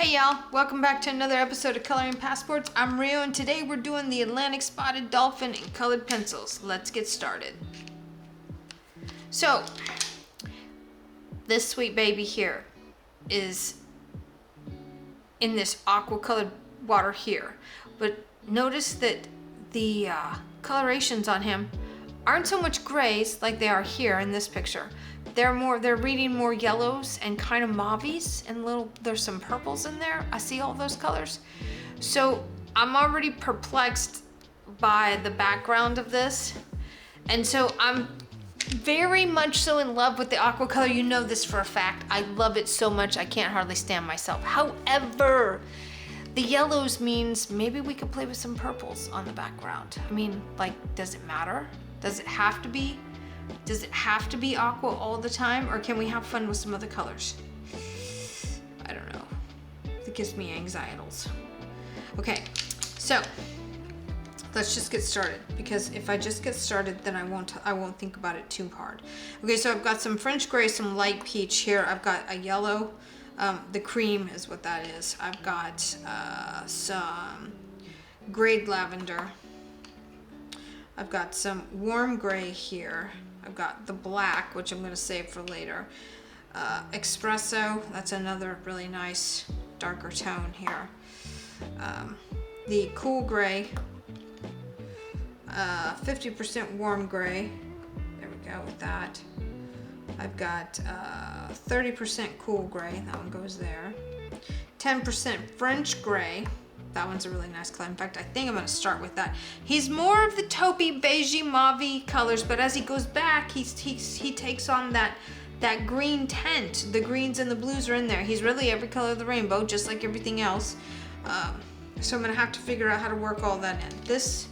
Hey y'all, welcome back to another episode of Coloring Passports. I'm Rio and today we're doing the Atlantic Spotted Dolphin in colored pencils. Let's get started. So, this sweet baby here is in this aqua colored water here. But notice that the colorations on him aren't so much grays like they are here in this picture. They're reading more yellows and kind of mauves and there's some purples in there. I see all those colors. So I'm already perplexed by the background of this. And so I'm very much so in love with the aqua color. You know this for a fact. I love it so much I can't hardly stand myself. However, the yellows means maybe we could play with some purples on the background. I mean, like, does it matter? Does it have to be? Does it have to be aqua all the time, or can we have fun with some other colors? I don't know. It gives me anxieties. Okay, so let's just get started, because if I just get started, then I won't think about it too hard. Okay, so I've got some French gray, some light peach here. I've got a yellow. The cream is what that is. I've got some grayed lavender. I've got some warm gray here. I've got the black, which I'm going to save for later. Espresso, that's another really nice darker tone here. The cool gray, 50% warm gray. There we go with that. I've got 30% cool gray. That one goes there. 10% French gray. That one's a really nice color. In fact, I think I'm going to start with that. He's more of the taupey, beigey, mauve colors, but as he goes back, he takes on that green tint. The greens and the blues are in there. He's really every color of the rainbow, just like everything else. So I'm going to have to figure out how to work all that in. This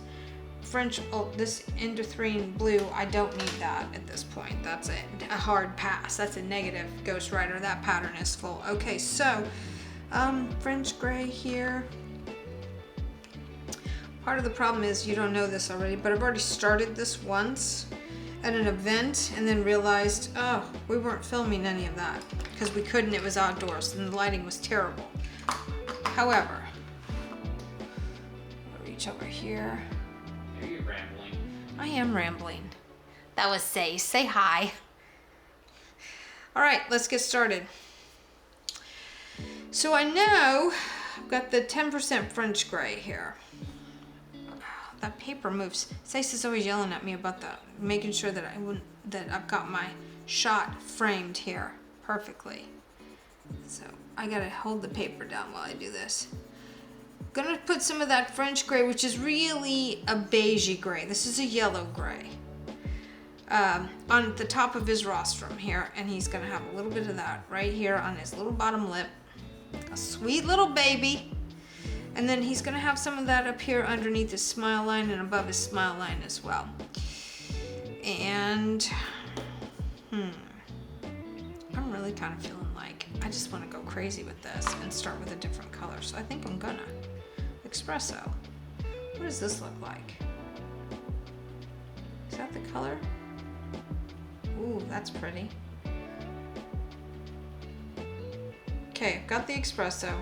this indanthrene blue, I don't need that at this point. That's a hard pass. That's a negative, Ghost Rider. That pattern is full. Okay, so French gray here. Part of the problem is you don't know this already, but I've already started this once at an event and then realized, oh, we weren't filming any of that because we couldn't. It was outdoors and the lighting was terrible. However, I'll reach over here. Are you rambling? I am rambling. That was Say hi. All right, let's get started. So I know I've got the 10% French gray here. That paper moves. Sace is always yelling at me about that, making sure that I've got my shot framed here perfectly. So I gotta hold the paper down while I do this. I'm gonna put some of that French gray, which is really a beigey gray. This is a yellow gray. On the top of his rostrum here, and he's gonna have a little bit of that right here on his little bottom lip. A sweet little baby. And then he's gonna have some of that up here underneath his smile line and above his smile line as well. And, I'm really kind of feeling like I just wanna go crazy with this and start with a different color. So I think I'm gonna. Espresso. What does this look like? Is that the color? Ooh, that's pretty. Okay, I've got the espresso.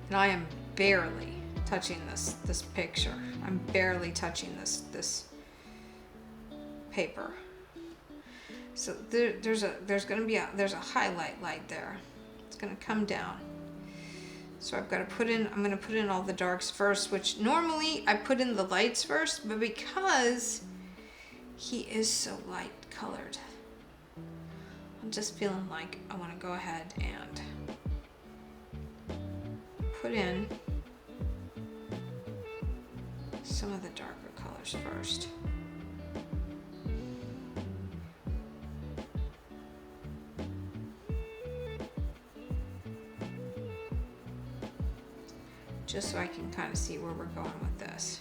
And I am barely touching this picture. I'm barely touching this paper. So there's a highlight light there. It's gonna come down. So I'm gonna put in all the darks first, which normally I put in the lights first, but because he is so light colored, I'm just feeling like I wanna go ahead and put in some of the darker colors first. Just so I can kind of see where we're going with this.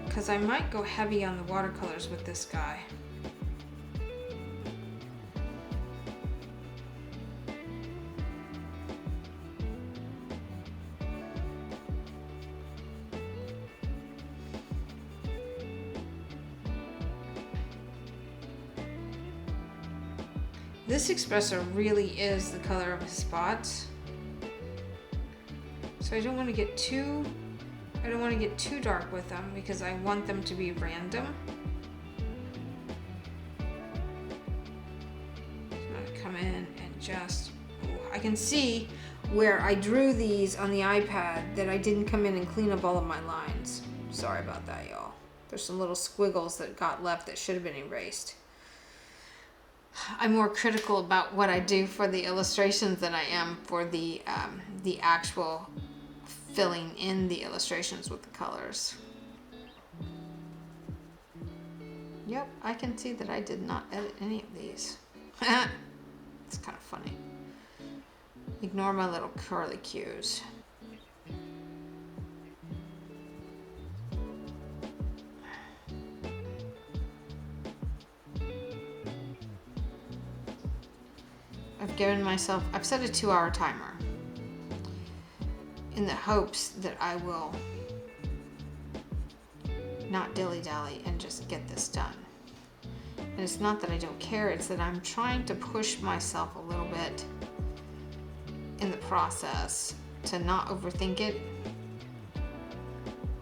Because I might go heavy on the watercolors with this guy. This espresso really is the color of his spots. So I don't want to get too dark with them because I want them to be random. So I'm going to come in and just, I can see where I drew these on the iPad that I didn't come in and clean up all of my lines. Sorry about that, y'all. There's some little squiggles that got left that should have been erased. I'm more critical about what I do for the illustrations than I am for the actual filling in the illustrations with the colors. Yep, I can see that I did not edit any of these. It's kind of funny. Ignore my little curly cues. I've set a 2-hour timer in the hopes that I will not dilly-dally and just get this done. And it's not that I don't care, it's that I'm trying to push myself a little bit in the process to not overthink it.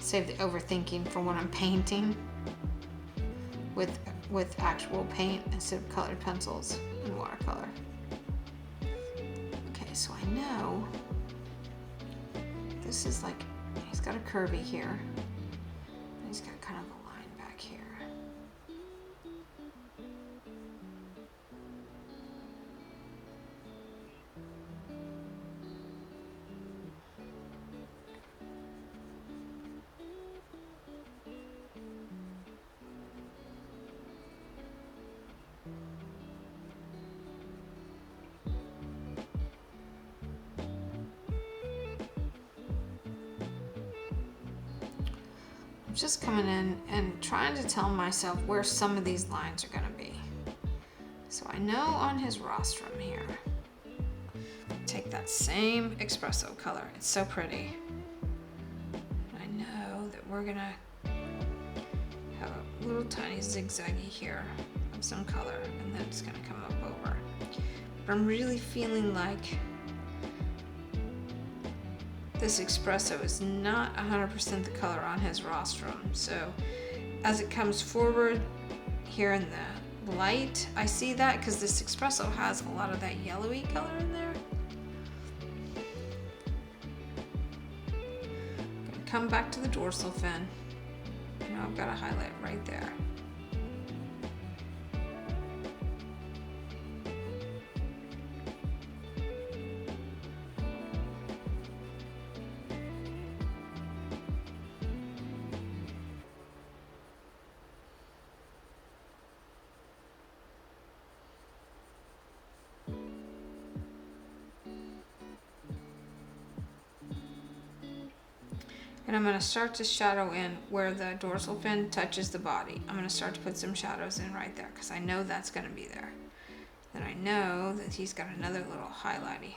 Save the overthinking for when I'm painting with actual paint instead of colored pencils and watercolor. Okay, so I know this is like, he's got a curvy here, and he's got kind of a line back here. Just coming in and trying to tell myself where some of these lines are going to be. So I know on his rostrum here, take that same espresso color. It's so pretty. I know that we're going to have a little tiny zigzaggy here of some color, and then it's going to come up over. But I'm really feeling like this espresso is not 100% the color on his rostrum. So as it comes forward here in the light, I see that because this espresso has a lot of that yellowy color in there. I'm gonna come back to the dorsal fin. Now I've got a highlight right there. And I'm going to start to shadow in where the dorsal fin touches the body. I'm going to start to put some shadows in right there because I know that's going to be there. Then I know that he's got another little highlighty,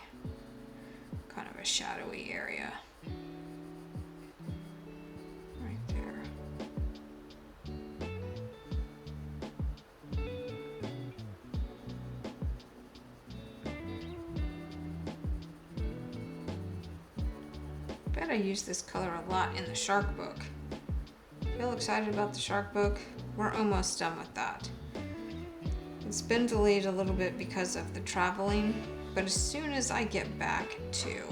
kind of a shadowy area. Right there. I use this color a lot in the shark book. Feel excited about the shark book? We're almost done with that. It's been delayed a little bit because of the traveling, but as soon as I get back to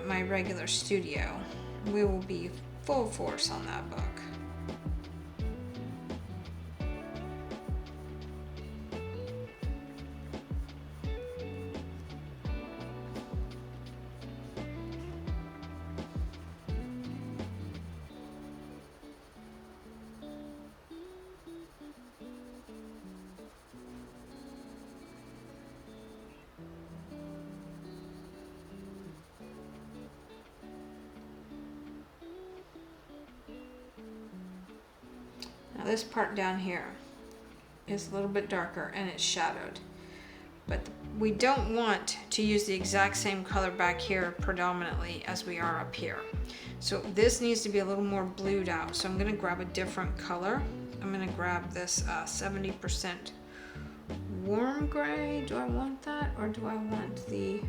my regular studio, we will be full force on that book. Now this part down here is a little bit darker and it's shadowed, but we don't want to use the exact same color back here predominantly as we are up here. So this needs to be a little more blued out. So I'm going to grab a different color. I'm going to grab this 70% warm gray. Do I want that, or do I want the...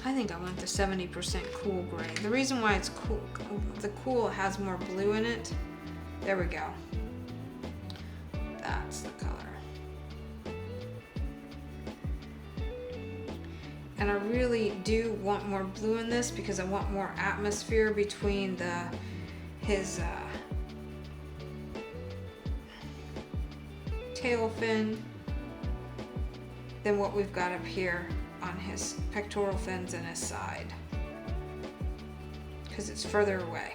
I think I want the 70% cool gray. The reason why it's cool, the cool has more blue in it. There we go. That's the color. And I really do want more blue in this because I want more atmosphere between his tail fin than what we've got up here on his pectoral fins and his side, because it's further away.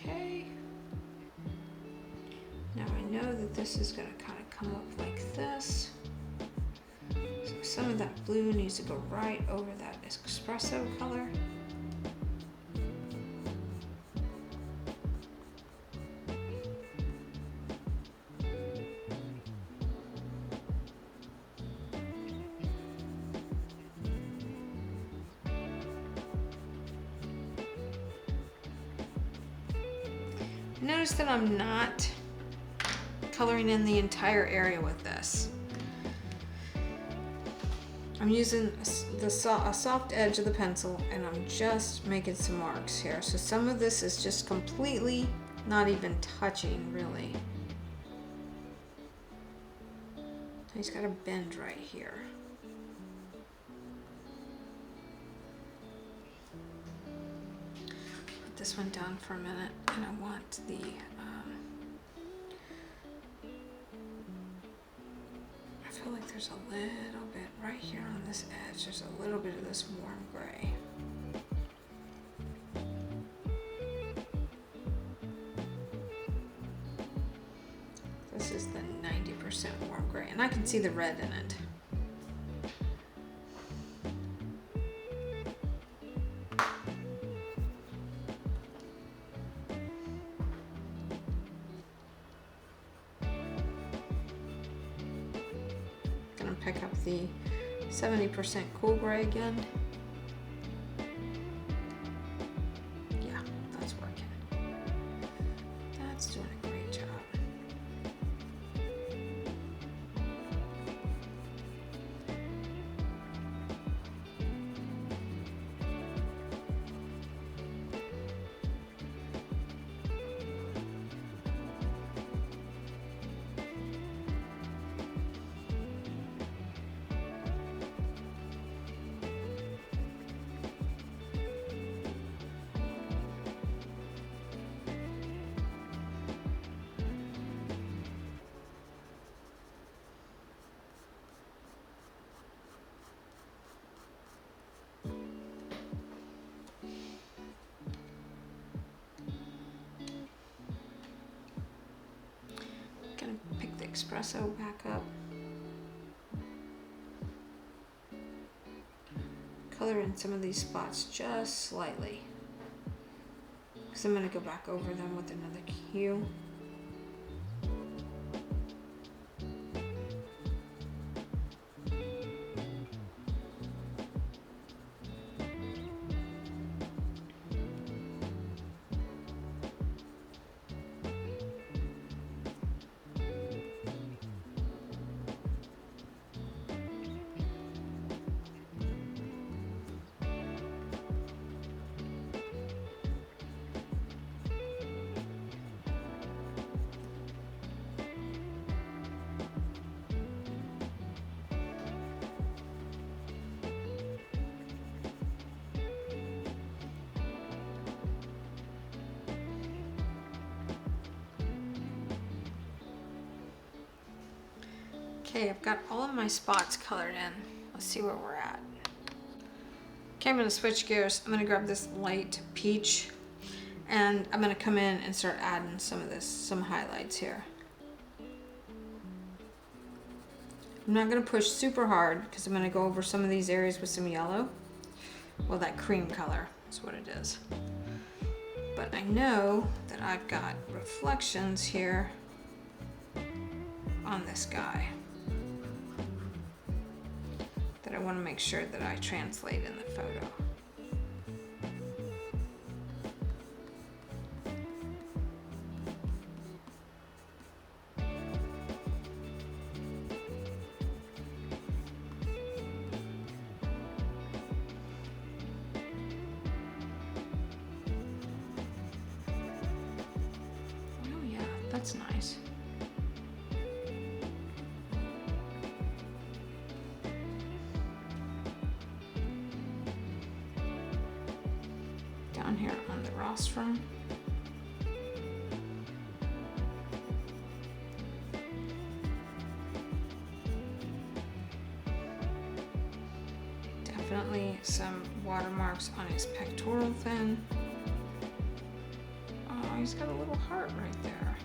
Okay. Now I know that this is going to kind of come up like this. So some of that blue needs to go right over that espresso color. Notice that I'm not coloring in the entire area with this. I'm using a soft edge of the pencil, and I'm just making some marks here. So some of this is just completely not even touching, really. He's got a bend right here. Put this one down for a minute, and I want the I feel like there's a little bit right here on this edge. There's a little bit of this warm gray. This is the 90% warm gray, and I can see the red in it. Gonna pick up the 70% cool gray again. Yeah, that's working. That's doing a great job. Gonna pick the espresso back up. Color in some of these spots just slightly, because I'm gonna go back over them with another hue. Okay, I've got all of my spots colored in. Let's see where we're at. Okay, I'm gonna switch gears. I'm gonna grab this light peach and I'm gonna come in and start adding some highlights here. I'm not gonna push super hard because I'm gonna go over some of these areas with some yellow. Well, that cream color is what it is. But I know that I've got reflections here on this guy that I want to make sure that I translate in the photo. Oh yeah, that's nice. Down here on the rostrum. Definitely some watermarks on his pectoral fin. Oh, he's got a little heart right there.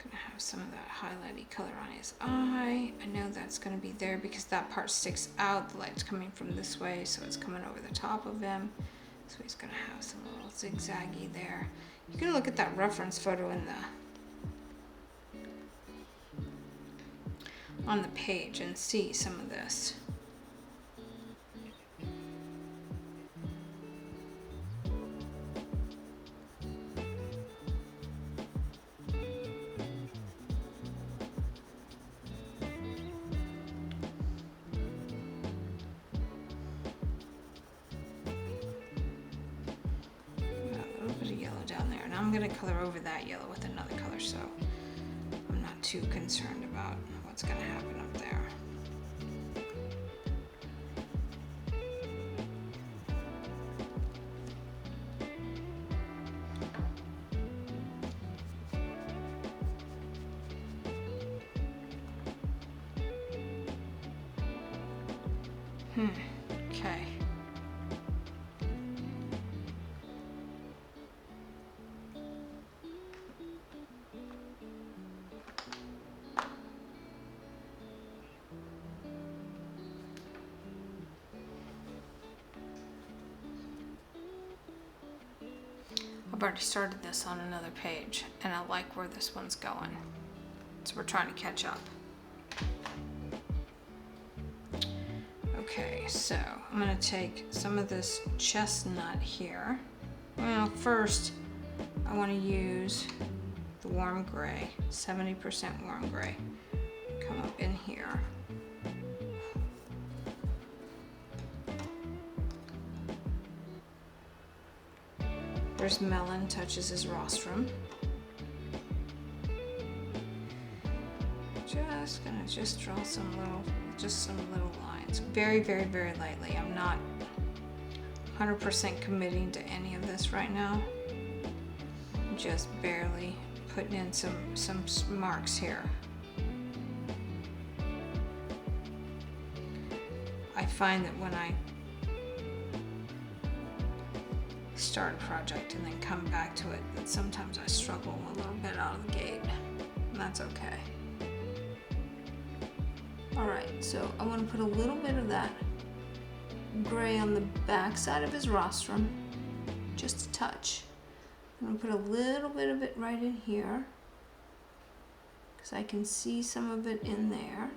Gonna have some of that highlighty color on his eye. I know that's gonna be there because that part sticks out. The light's coming from this way, so it's coming over the top of him. So he's gonna have some little zigzaggy there. You can look at that reference photo in on the page and see some of this. I'm going to color over that yellow with another color, so I'm not too concerned about what's going to happen up there. Okay. I've already started this on another page and I like where this one's going. So we're trying to catch up. Okay, so I'm gonna take some of this chestnut here. Well, first I wanna use the warm gray, 70% warm gray. Come up in here. There's melon, touches his rostrum. Just gonna draw some little lines. Very, very, very lightly. I'm not 100% committing to any of this right now. I'm just barely putting in some marks here. I find that when I start a project and then come back to it, that sometimes I struggle a little bit out of the gate, and that's okay. Alright, so I want to put a little bit of that gray on the back side of his rostrum, just a touch. I'm going to put a little bit of it right in here, because I can see some of it in there.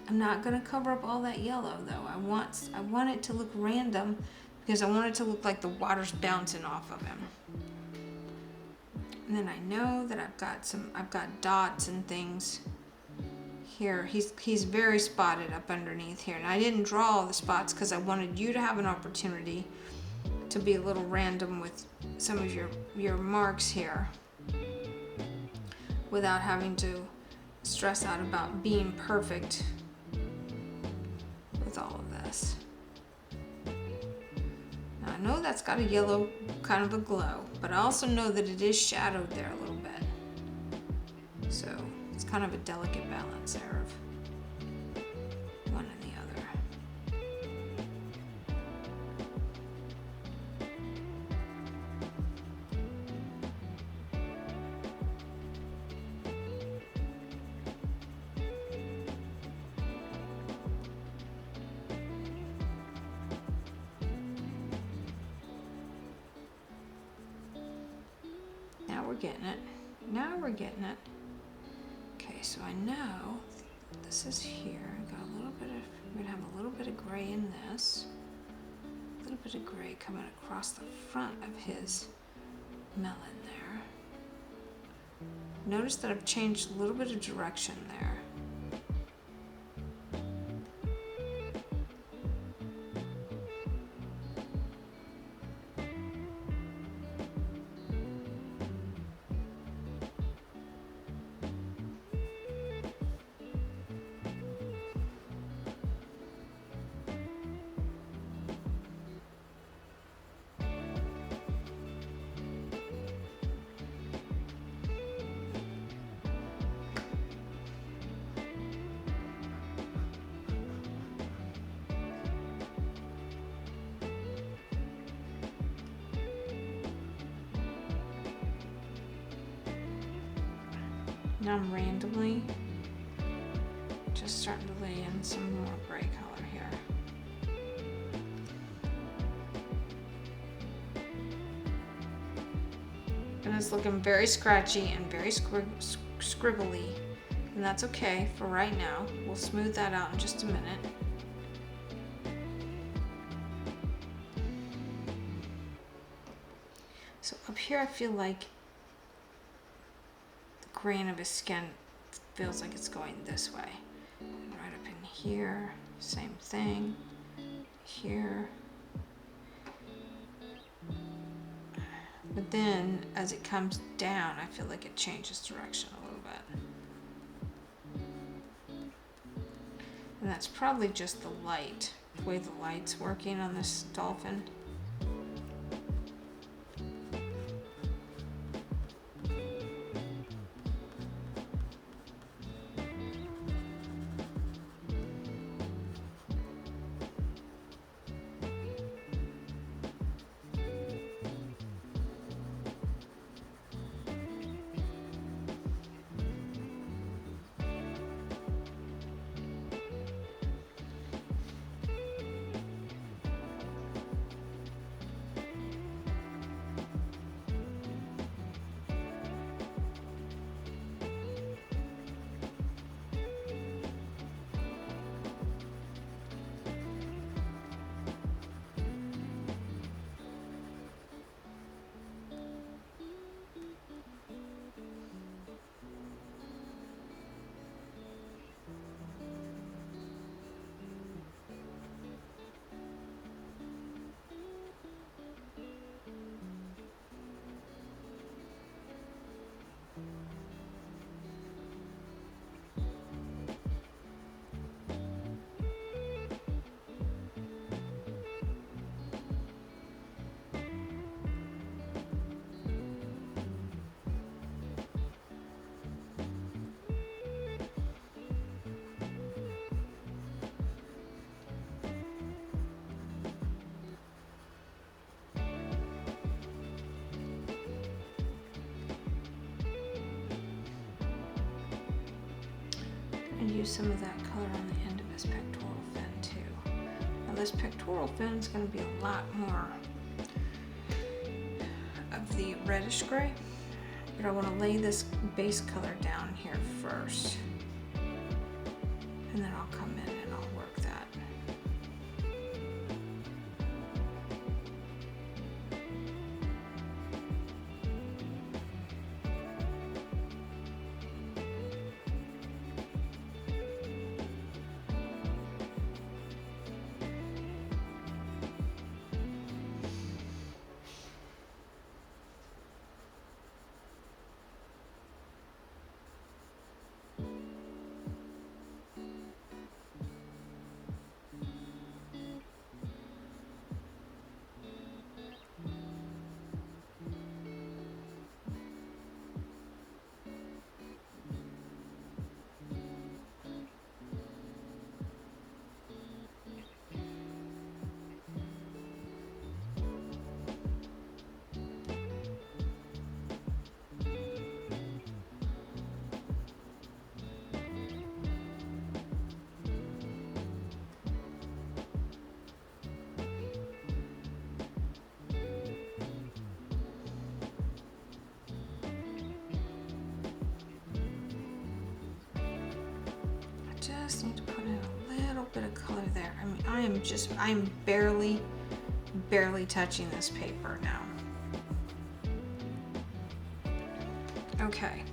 I'm not going to cover up all that yellow though. I want it to look random, because I want it to look like the water's bouncing off of him. And then I know that I've got dots and things here. He's very spotted up underneath here. And I didn't draw all the spots because I wanted you to have an opportunity to be a little random with some of your marks here without having to stress out about being perfect with all of this. Now I know that's got a yellow kind of a glow, but I also know that it is shadowed there a little bit. So it's kind of a delicate balance there of one and the other. Now we're getting it. Now we're getting it. Okay, so I know this is here. I got a little bit of, we're gonna have a little bit of gray in this. A little bit of gray coming across the front of his melon there. Notice that I've changed a little bit of direction there. Now I'm randomly just starting to lay in some more gray color here. And it's looking very scratchy and very scribbly, and that's okay for right now. We'll smooth that out in just a minute. So up here I feel like grain of his skin feels like it's going this way. And right up in here, same thing. Here. But then as it comes down, I feel like it changes direction a little bit. And that's probably just the light, the way the light's working on this dolphin. And use some of that color on the end of his pectoral fin too. Now this pectoral fin is going to be a lot more of the reddish gray, but I want to lay this base color down here first, and then I'll come in and I'll work that. just need to put in a little bit of color there. I mean, I'm barely touching this paper now. Okay,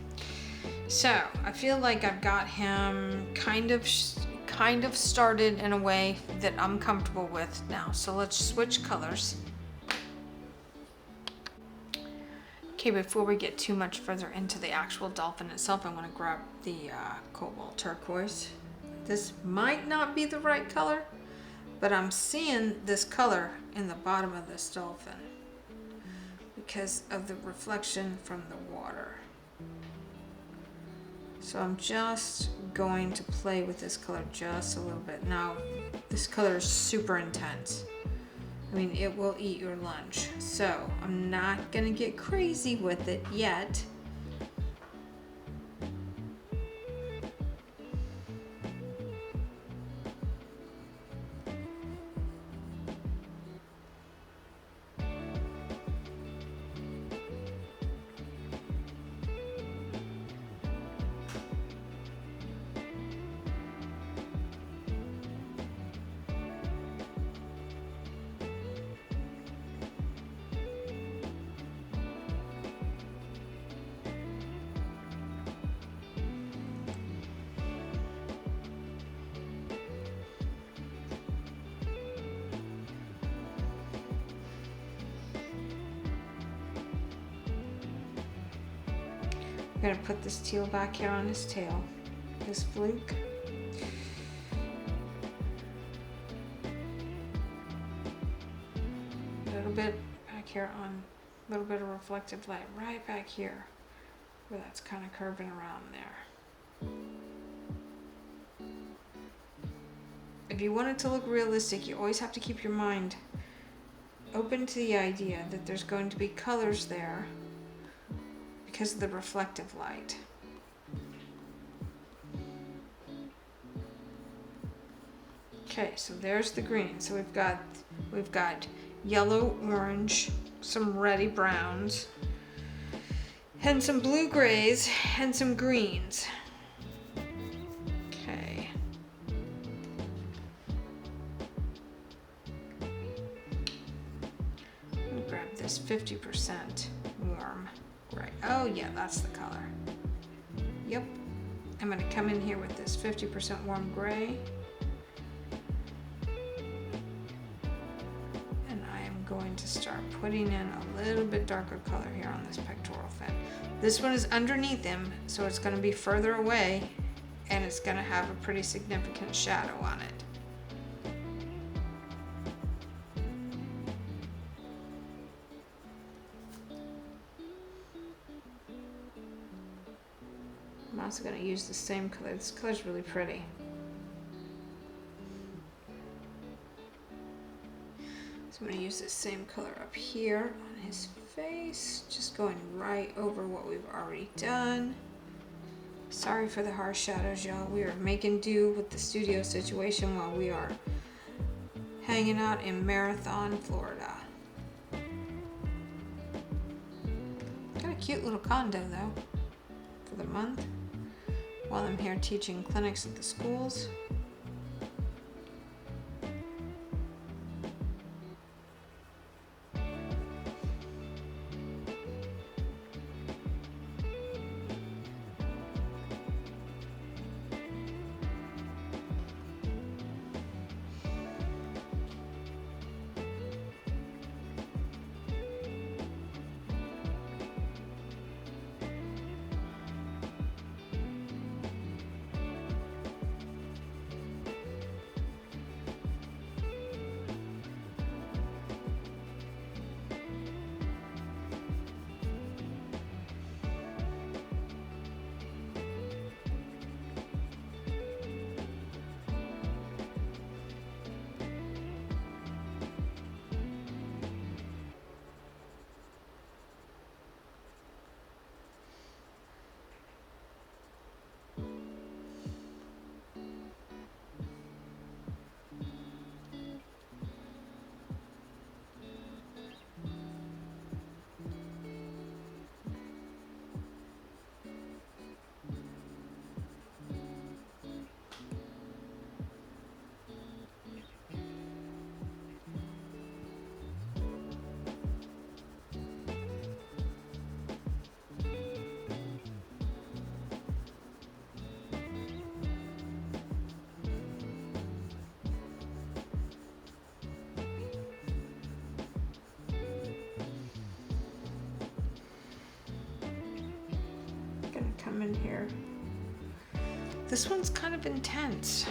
so I feel like I've got him kind of started in a way that I'm comfortable with now. So let's switch colors. Okay, before we get too much further into the actual dolphin itself, I want to grab the cobalt turquoise. This might not be the right color, but I'm seeing this color in the bottom of this dolphin because of the reflection from the water. So I'm just going to play with this color just a little bit. Now, this color is super intense. I mean, it will eat your lunch. So I'm not gonna get crazy with it yet. I'm gonna put this teal back here on his tail, his fluke. A little bit back here on, a little bit of reflective light right back here, where that's kind of curving around there. If you want it to look realistic, you always have to keep your mind open to the idea that there's going to be colors there because of the reflective light. Okay, so there's the green. So we've got yellow, orange, some reddy browns, and some blue grays and some greens. Okay. Let me grab this 50% warm. Right. Oh yeah, that's the color. Yep. I'm going to come in here with this 50% warm gray. And I am going to start putting in a little bit darker color here on this pectoral fin. This one is underneath him, so it's going to be further away, and it's going to have a pretty significant shadow on it. I'm also going to use the same color. This color is really pretty. So I'm going to use the same color up here on his face, just going right over what we've already done. Sorry for the harsh shadows, y'all. We are making do with the studio situation while we are hanging out in Marathon, Florida. Got a cute little condo though for the month while I'm here teaching clinics at the schools. come in here. This one's kind of intense.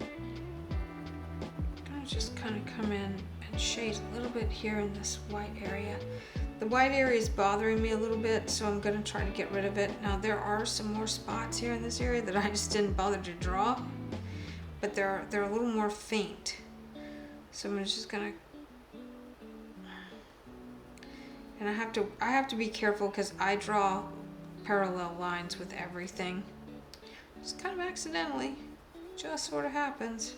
I'm gonna just kind of come in and shade a little bit here in this white area. The white area is bothering me a little bit, so I'm gonna try to get rid of it. Now there are some more spots here in this area that I just didn't bother to draw, but they're a little more faint. So I'm just gonna, and I have to be careful because I draw parallel lines with everything. Just kind of accidentally, just sort of happens.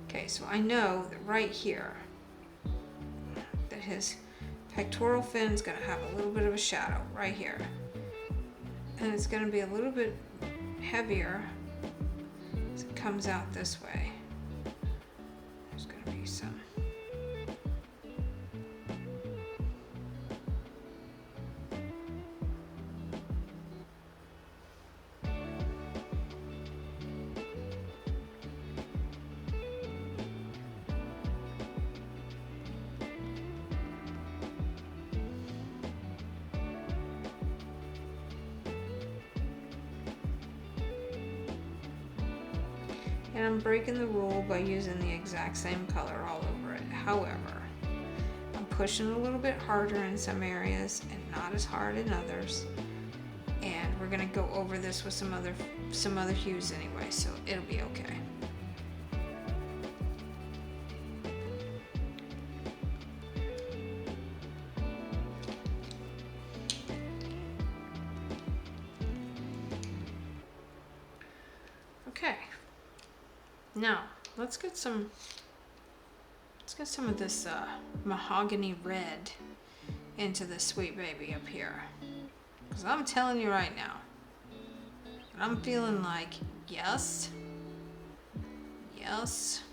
Okay, so I know that right here, that his pectoral fin is going to have a little bit of a shadow right here. And it's going to be a little bit heavier as it comes out this way. There's going to be some. And I'm breaking the rule by using the exact same color all over it. However, I'm pushing a little bit harder in some areas and not as hard in others. And we're gonna go over this with some other hues anyway, so it'll be okay. Okay. Now, let's get some of this mahogany red into the sweet baby up here. Because I'm telling you right now, I'm feeling like, yes, yes.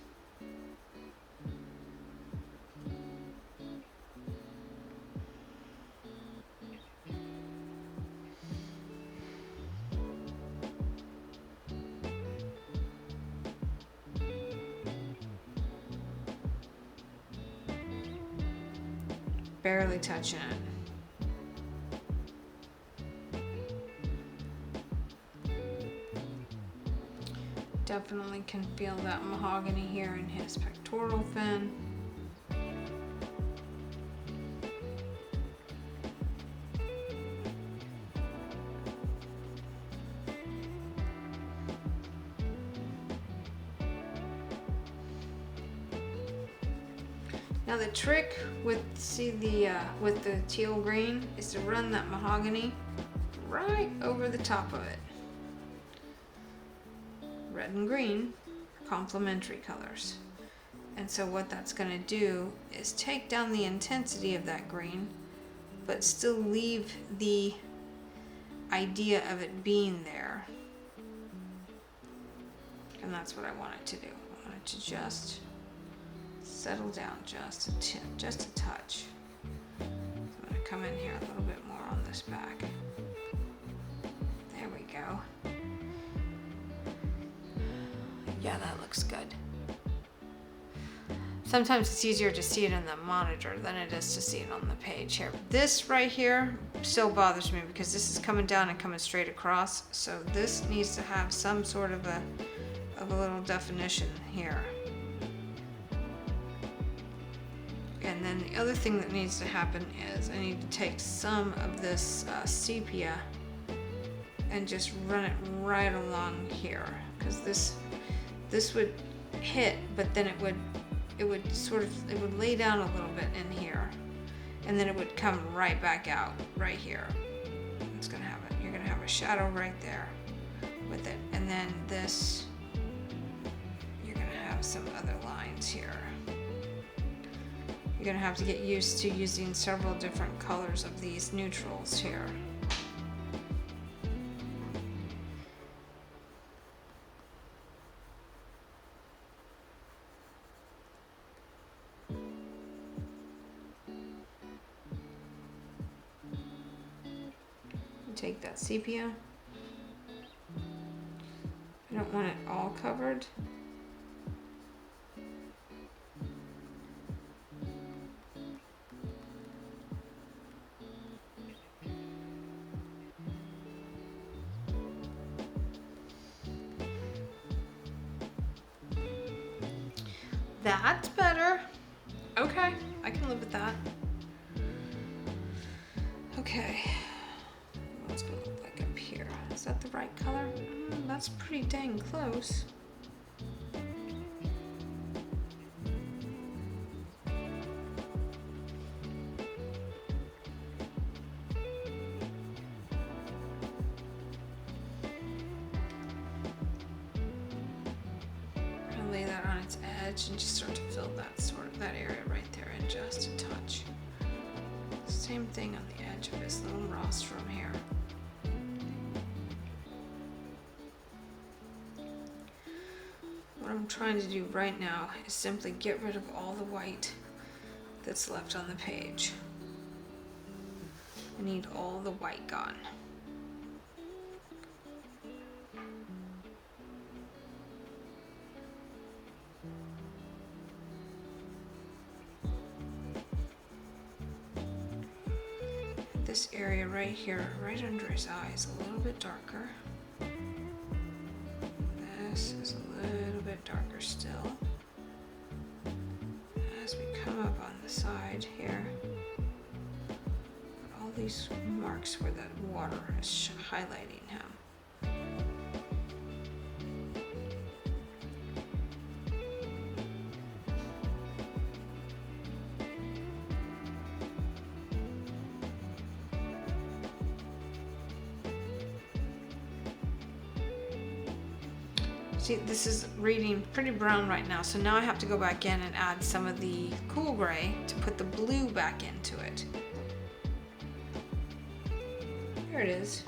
Barely touching it. Definitely can feel that mahogany here in his pectoral fin. Now the trick with the teal green is to run that mahogany right over the top of it. Red and green are complementary colors. And so what that's going to do is take down the intensity of that green, but still leave the idea of it being there. And that's what I want it to do. I want it to just settle down just a touch. So I'm going to come in here a little bit more on this back. There we go. Yeah, that looks good. Sometimes it's easier to see it in the monitor than it is to see it on the page here. This right here still bothers me because this is coming down and coming straight across. So this needs to have some sort of a little definition here. And then the other thing that needs to happen is I need to take some of this sepia and just run it right along here, because this would hit, but then it would lay down a little bit in here, and then it would come right back out right here. It's gonna have it. You're gonna have a shadow right there with it, and then this. You're gonna have some other lines here. You're gonna have to get used to using several different colors of these neutrals here. Take that sepia. I don't want it all covered. That's better. Okay, I can live with that. Okay, what's it gonna look like up here? Is that the right color? That's pretty dang close. Lay that on its edge and just start to fill that area right there in just a touch. Same thing on the edge of his little rostrum here. What I'm trying to do right now is simply get rid of all the white that's left on the page. I need all the white gone. This area right here, right under his eye, is a little bit darker. This is a little bit darker still. As we come up on the side here, all these marks where that water is highlighting him. See, this is reading pretty brown right now, so now I have to go back in and add some of the cool gray to put the blue back into it. There it is.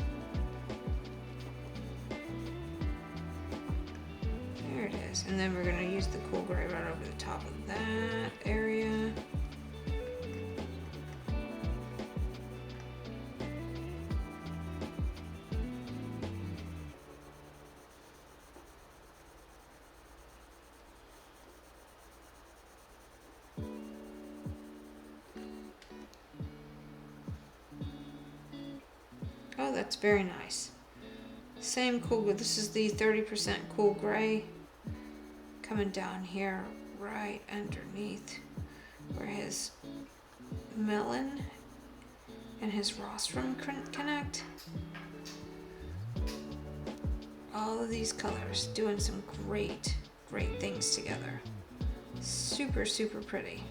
There it is. And then we're going to use the cool gray right over the top of that area. Oh, that's very nice. Same cool, this is the 30% cool gray coming down here right underneath where his melon and his rostrum connect. All of these colors doing some great things together. Super, super pretty.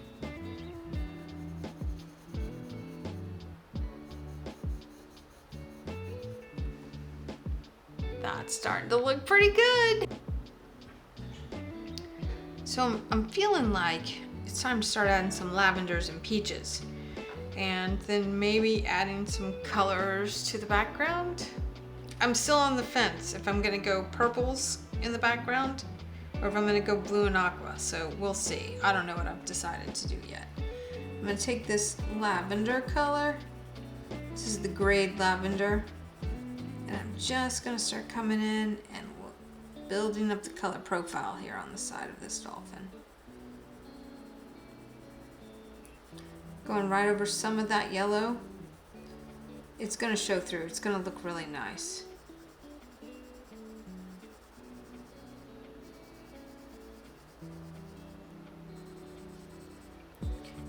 That's starting to look pretty good. So I'm feeling like it's time to start adding some lavenders and peaches. And then maybe adding some colors to the background. I'm still on the fence if I'm gonna go purples in the background or if I'm gonna go blue and aqua. So we'll see. I don't know what I've decided to do yet. I'm gonna take this lavender color. This is the grade lavender. And I'm just gonna start coming in and building up the color profile here on the side of this dolphin. Going right over some of that yellow. It's gonna show through, it's gonna look really nice.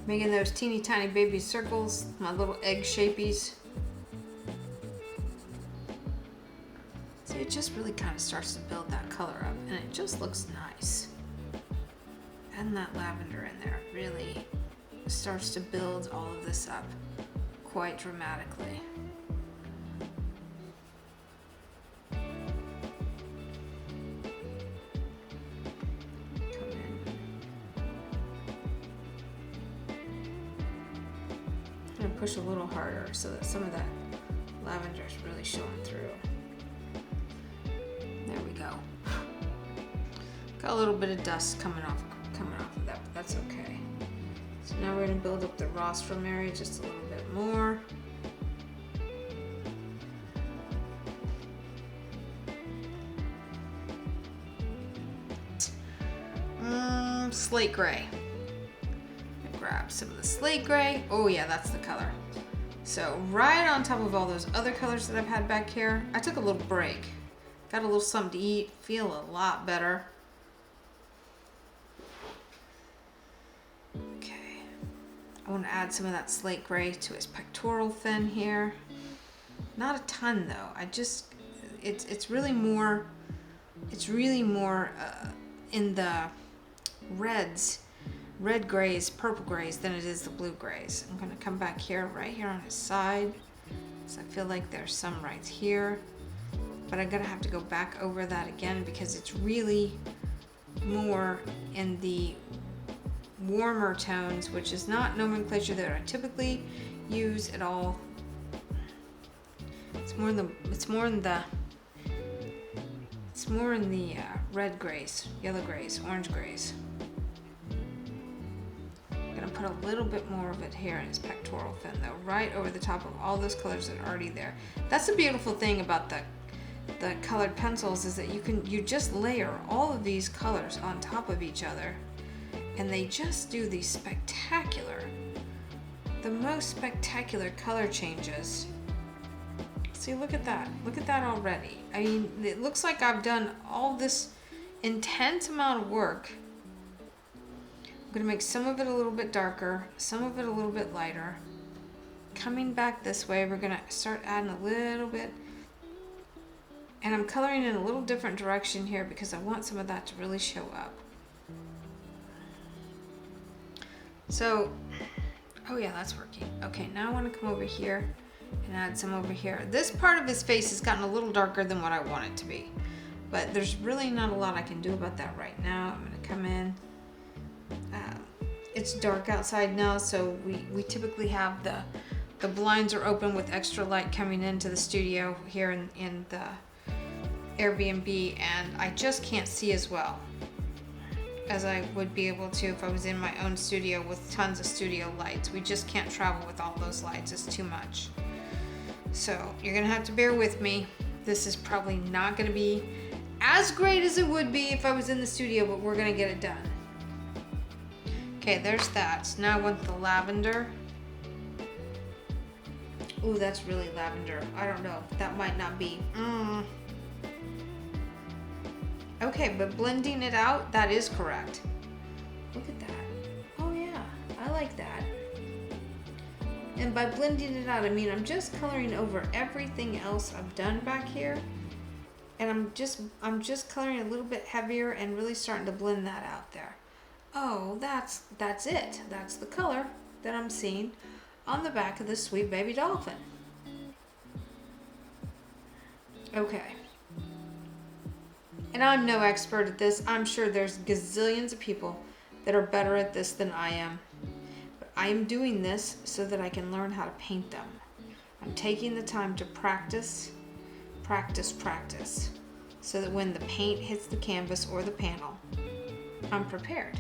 Making those teeny tiny baby circles, my little egg shapies. See, it just really kind of starts to build that color up and it just looks nice. Adding that lavender in there really starts to build all of this up quite dramatically. Come in. I'm gonna push a little harder so that some of that lavender is really showing through. There we go. Got a little bit of dust coming off of that, but that's okay. So now we're going to build up the rostrum area just a little bit more. Slate gray. Grab some of the slate gray. Oh yeah, that's the color. So right on top of all those other colors that I've had back here, I took a little break. Got a little something to eat, feel a lot better. I want to add some of that slate gray to his pectoral fin here. Not a ton though. It's really more in the red grays, purple grays than it is the blue grays. I'm gonna come back here, right here on his side. So I feel like there's some right here, but I'm gonna have to go back over that again because it's really more in the warmer tones, which is not nomenclature that I typically use at all. It's more in the red grays, yellow grays, orange grays. I'm gonna put a little bit more of it here in his pectoral fin though, right over the top of all those colors that are already there. That's the beautiful thing about the colored pencils, is that you just layer all of these colors on top of each other, and they just do these the most spectacular color changes. See, look at that already. I mean, it looks like I've done all this intense amount of work. I'm gonna make some of it a little bit darker, some of it a little bit lighter. Coming back this way, we're gonna start adding a little bit, and I'm coloring in a little different direction here because I want some of that to really show up. So, oh yeah, that's working. Okay, now I want to come over here and add some over here. This part of his face has gotten a little darker than what I want it to be, but there's really not a lot I can do about that right now. I'm going to come in. It's dark outside now, so we typically have the blinds are open with extra light coming into the studio here in the Airbnb, and I just can't see as well as I would be able to if I was in my own studio with tons of studio lights. We just can't travel with all those lights. It's too much. So you're gonna have to bear with me. This is probably not gonna be as great as it would be if I was in the studio, but we're gonna get it done. Okay, there's that. So now I want the lavender. Ooh, that's really lavender. I don't know. That might not be. Okay, but blending it out, that is correct. Look at that. Oh yeah, I like that. And by blending it out, I mean I'm just coloring over everything else I've done back here. And I'm just coloring a little bit heavier and really starting to blend that out there. Oh, that's it. That's the color that I'm seeing on the back of this sweet baby dolphin. Okay. And I'm no expert at this. I'm sure there's gazillions of people that are better at this than I am. But I am doing this so that I can learn how to paint them. I'm taking the time to practice, so that when the paint hits the canvas or the panel, I'm prepared.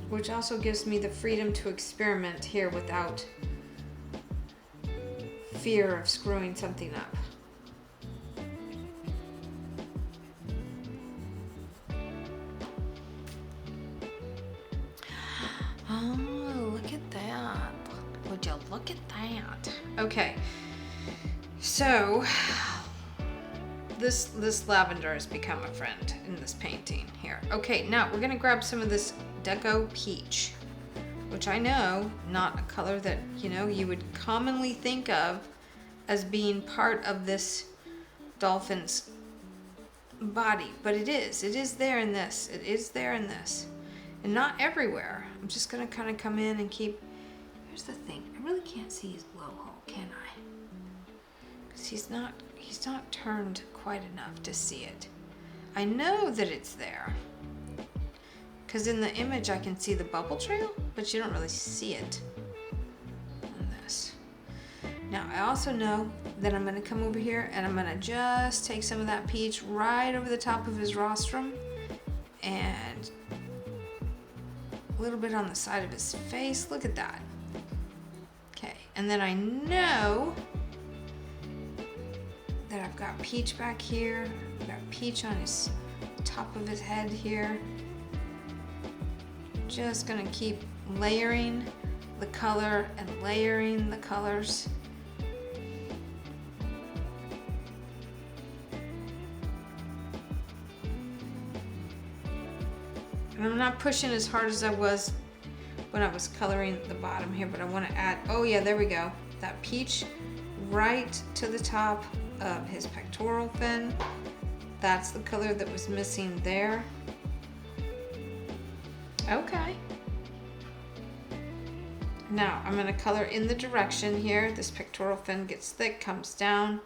Which also gives me the freedom to experiment here without fear of screwing something up. Oh, look at that. Would you look at that? Okay, so this lavender has become a friend in this painting here. Okay, now we're gonna grab some of this Deco Peach, which I know not a color that you would commonly think of as being part of this dolphin's body, but it is there in this. It is there in this, and not everywhere. I'm just gonna kind of come in and keep. Here's the thing: I really can't see his blowhole, can I? Because he's not turned quite enough to see it. I know that it's there, because in the image I can see the bubble trail, but you don't really see it on this. Now I also know that I'm going to come over here and I'm going to just take some of that peach right over the top of his rostrum and a little bit on the side of his face. Look at that. Okay, and then I know that I've got peach back here. I've got peach on his top of his head here. Just gonna keep layering the color and layering the colors. And And I'm not pushing as hard as I was when I was coloring the bottom here, but I want to add, oh yeah, there we go. That peach right to the top of his pectoral fin. That's the color that was missing there. Okay. Now I'm going to color in the direction here. This pectoral fin gets thick, comes down.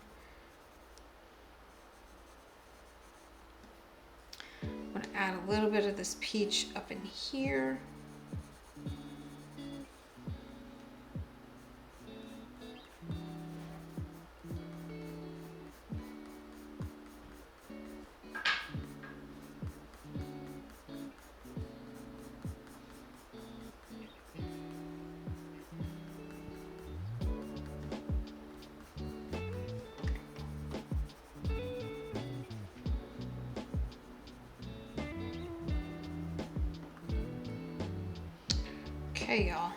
I'm going to add a little bit of this peach up in here. Okay, y'all.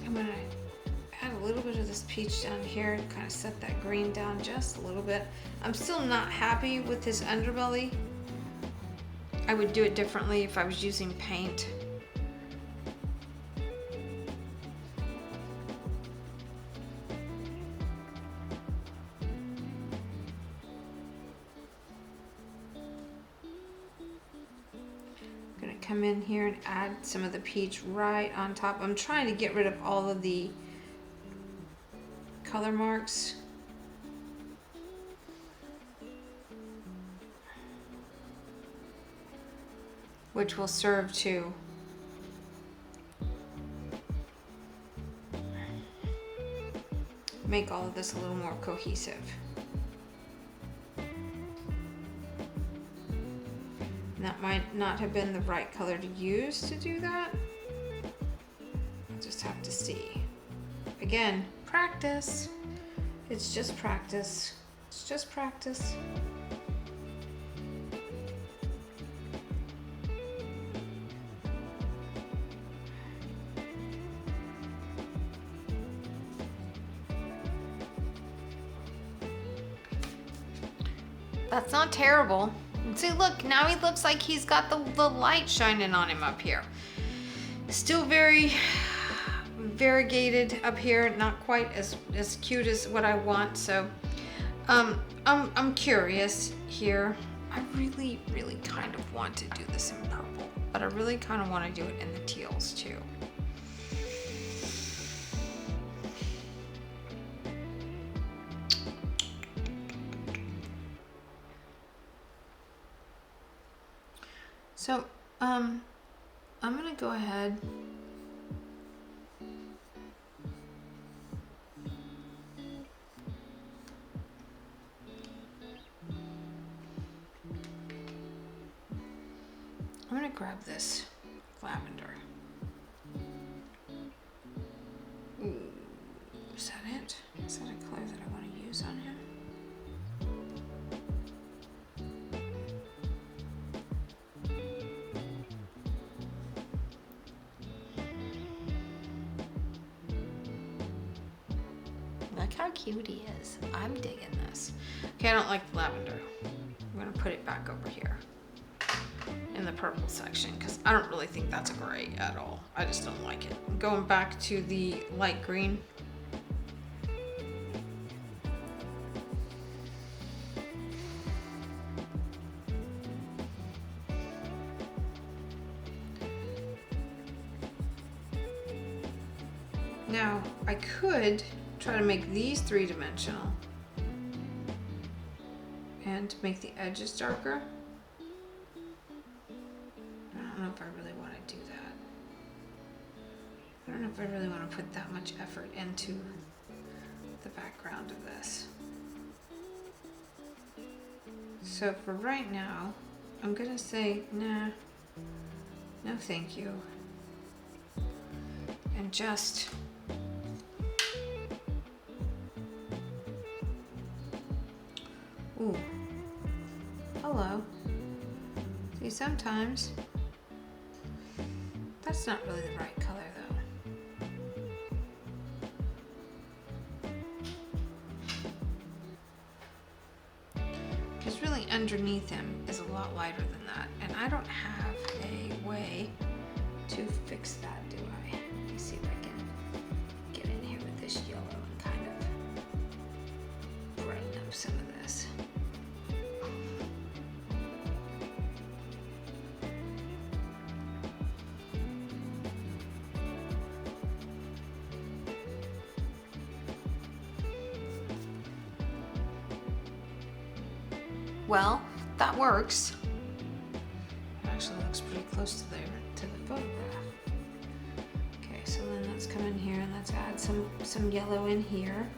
I'm gonna add a little bit of this peach down here to kind of set that green down just a little bit. I'm still not happy with his underbelly. I would do it differently if I was using paint. Come in here and add some of the peach right on top. I'm trying to get rid of all of the color marks. Which will serve to make all of this a little more cohesive. That might not have been the right color to use to do that. I'll just have to see. Again, practice. It's just practice. It's just practice. That's not terrible. See, look, now he looks like he's got the light shining on him up here. Still very variegated up here, not quite as cute as what I want. So I'm curious here. I really kind of want to do this in purple, but I really kind of want to do it in the teals too. So, I'm gonna go ahead I'm gonna grab this lavender. Ooh, is that it? Is that a color that I want to use on him? Look how cute he is. I'm digging this. Okay, I don't like the lavender. I'm gonna put it back over here in the purple section because I don't really think that's gray at all. I just don't like it. I'm going back to the light green. Now, I could try to make these three-dimensional and make the edges darker. I don't know if I really want to do that. I don't know if I really want to put that much effort into the background of this. So for right now, I'm gonna say, nah, no thank you. And just ooh, hello. See, sometimes that's not really the right color though. definitely underneath him is a lot lighter than that. And I don't have a way to fix that, do I? Let me see if I can get in here with this yellow and kind of brighten up some of this. Well, that works. It actually looks pretty close to the photograph. Okay, so then let's come in here and let's add some yellow in here.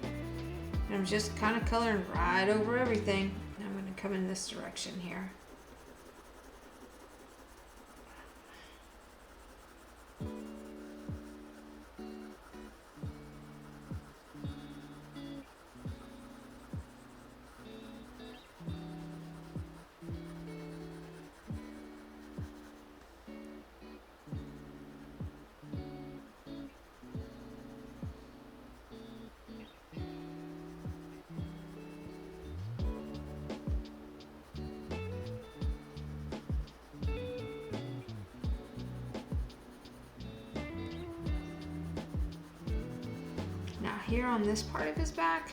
And I'm just kind of coloring right over everything. Now I'm going to come in this direction here. Now here on this part of his back,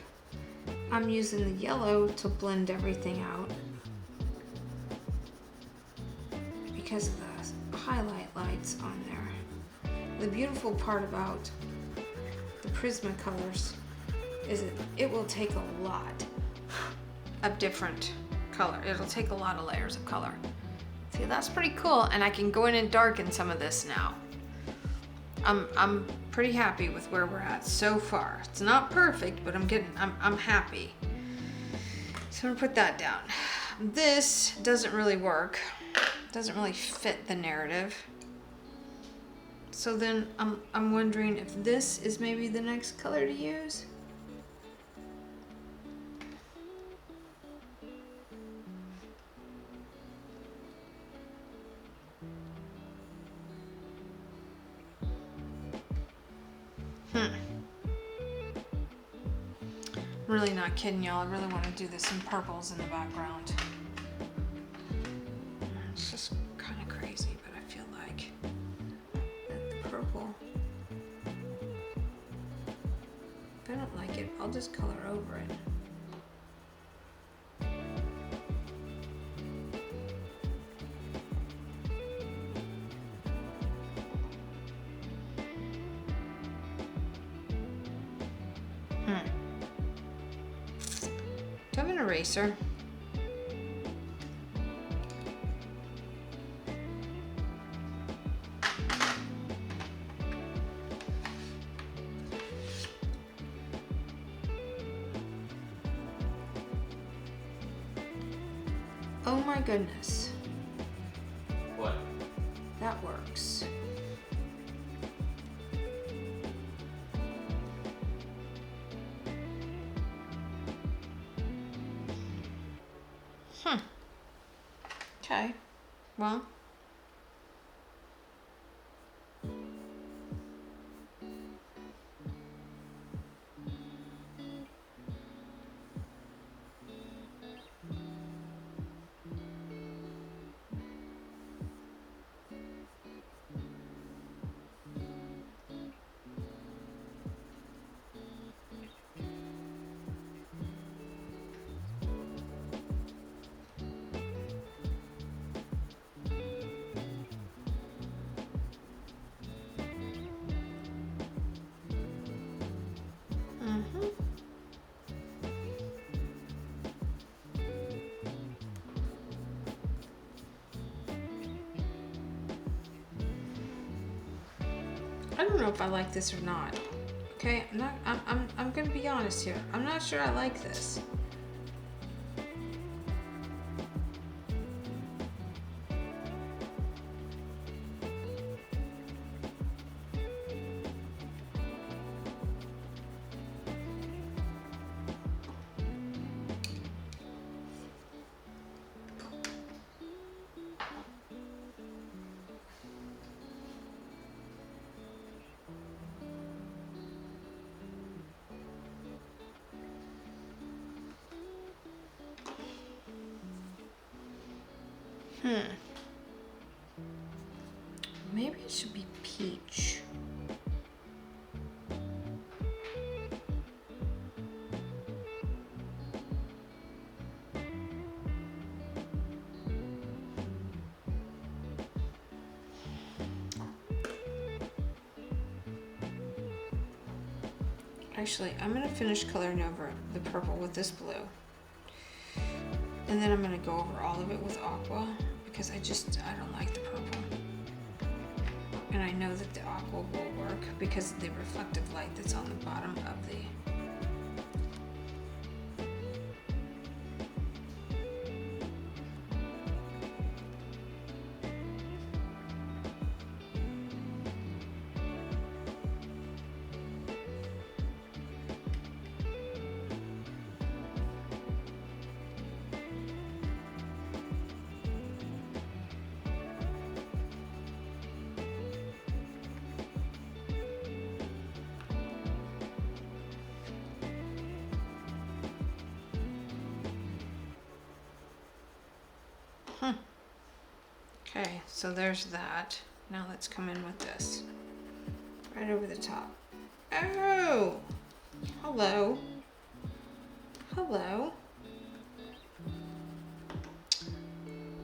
I'm using the yellow to blend everything out because of the highlight lights on there. The beautiful part about the Prismacolors is it will take a lot of different color. It'll take a lot of layers of color. See, that's pretty cool, and I can go in and darken some of this now. I'm pretty happy with where we're at so far. It's not perfect, but I'm happy. So I'm gonna put that down. This doesn't really work. Doesn't really fit the narrative. So then I'm wondering if this is maybe the next color to use. I'm really not kidding y'all. I really want to do this in purples in the background. It's just kind of crazy, but I feel like that the purple, if I don't like it, I'll just color over it. Do I have an eraser? Oh my goodness. What? That works. Okay, well. I don't know if I like this or not. Okay, I'm gonna be honest here. I'm not sure I like this. Maybe it should be peach. Actually, I'm gonna finish coloring over the purple with this blue. And then I'm gonna go over all of it with aqua because I don't like the purple. And I know that the aqua will work because of the reflective light that's on the bottom of the Okay, so there's that. Now let's come in with this. Right over the top. Oh! Hello. Hello.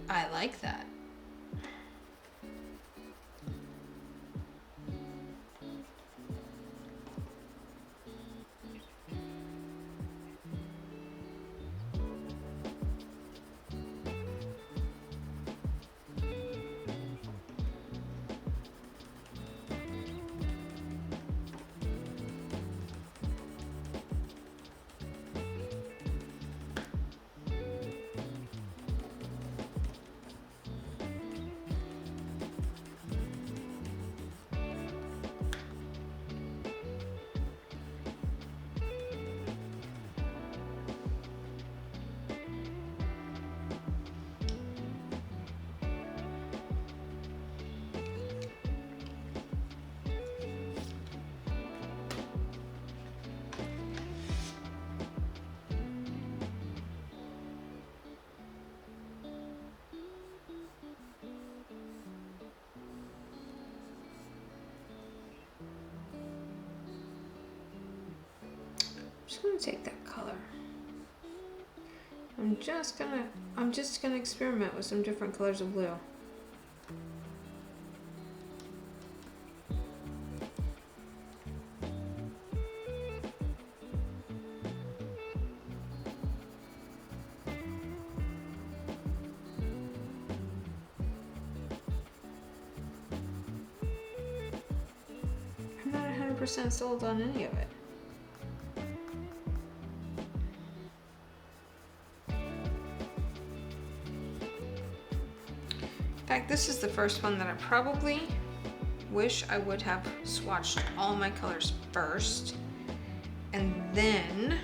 I like that. I'm just gonna take that color. I'm just gonna experiment with some different colors of blue. I'm not 100% sold on any of it. In fact, this is the first one that I probably wish I would have swatched all my colors first and then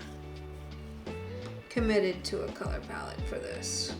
committed to a color palette for this.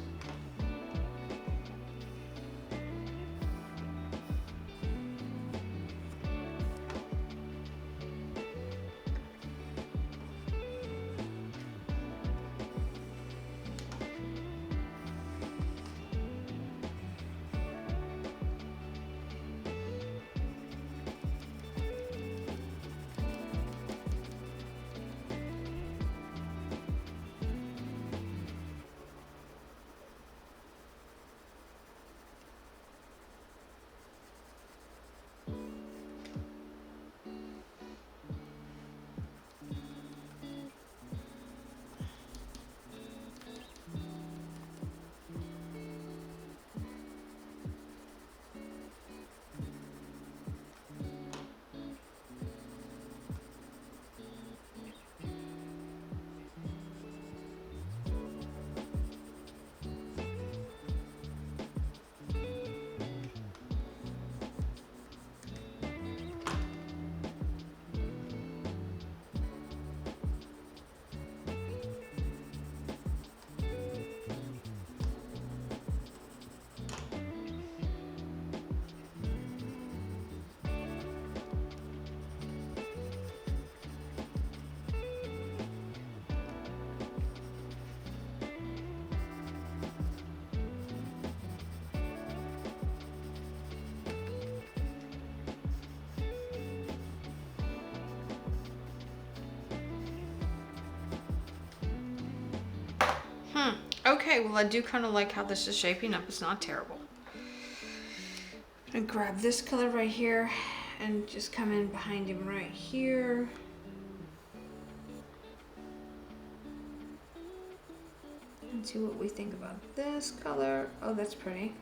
Okay, well, I do kind of like how this is shaping up. It's not terrible. I'm gonna grab this color right here and just come in behind him right here. And see what we think about this color. Oh, that's pretty.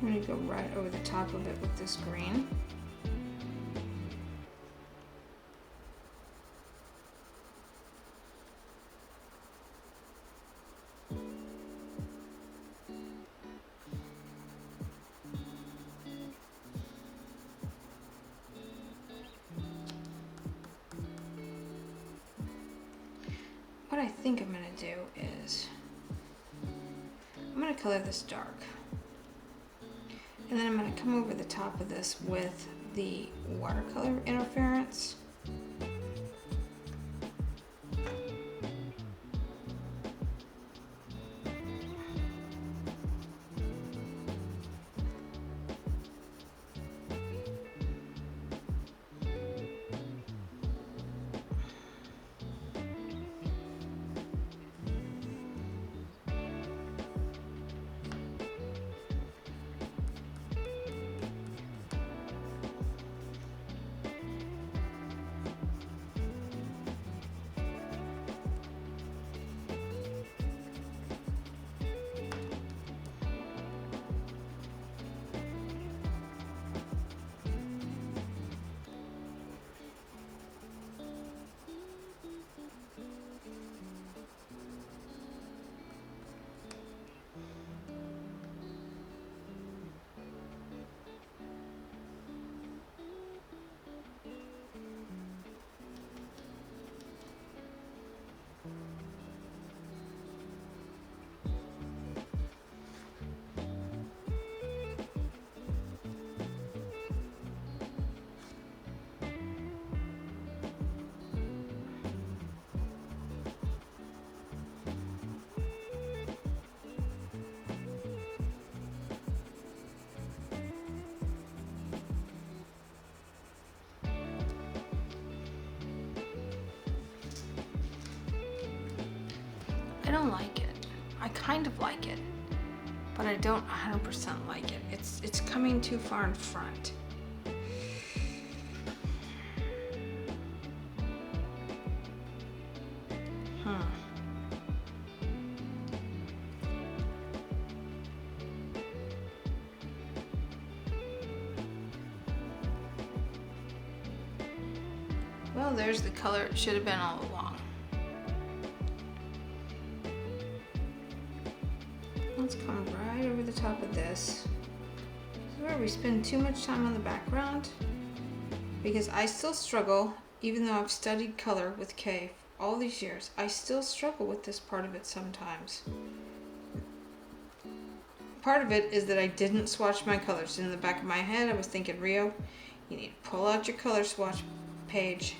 I'm gonna go right over the top of it with this green. What I think I'm gonna do is, I'm gonna color this dark. And then I'm gonna come over the top of this with the watercolor interference. I don't like it. I kind of like it, but I don't 100% like it. It's coming too far in front. Well, there's the color it should have been all along. Let's come right over the top of this. This is where we spend too much time on the background, because I still struggle, even though I've studied color with Kay all these years, I still struggle with this part of it sometimes. Part of it is that I didn't swatch my colors. In the back of my head, I was thinking, Rio, you need to pull out your color swatch page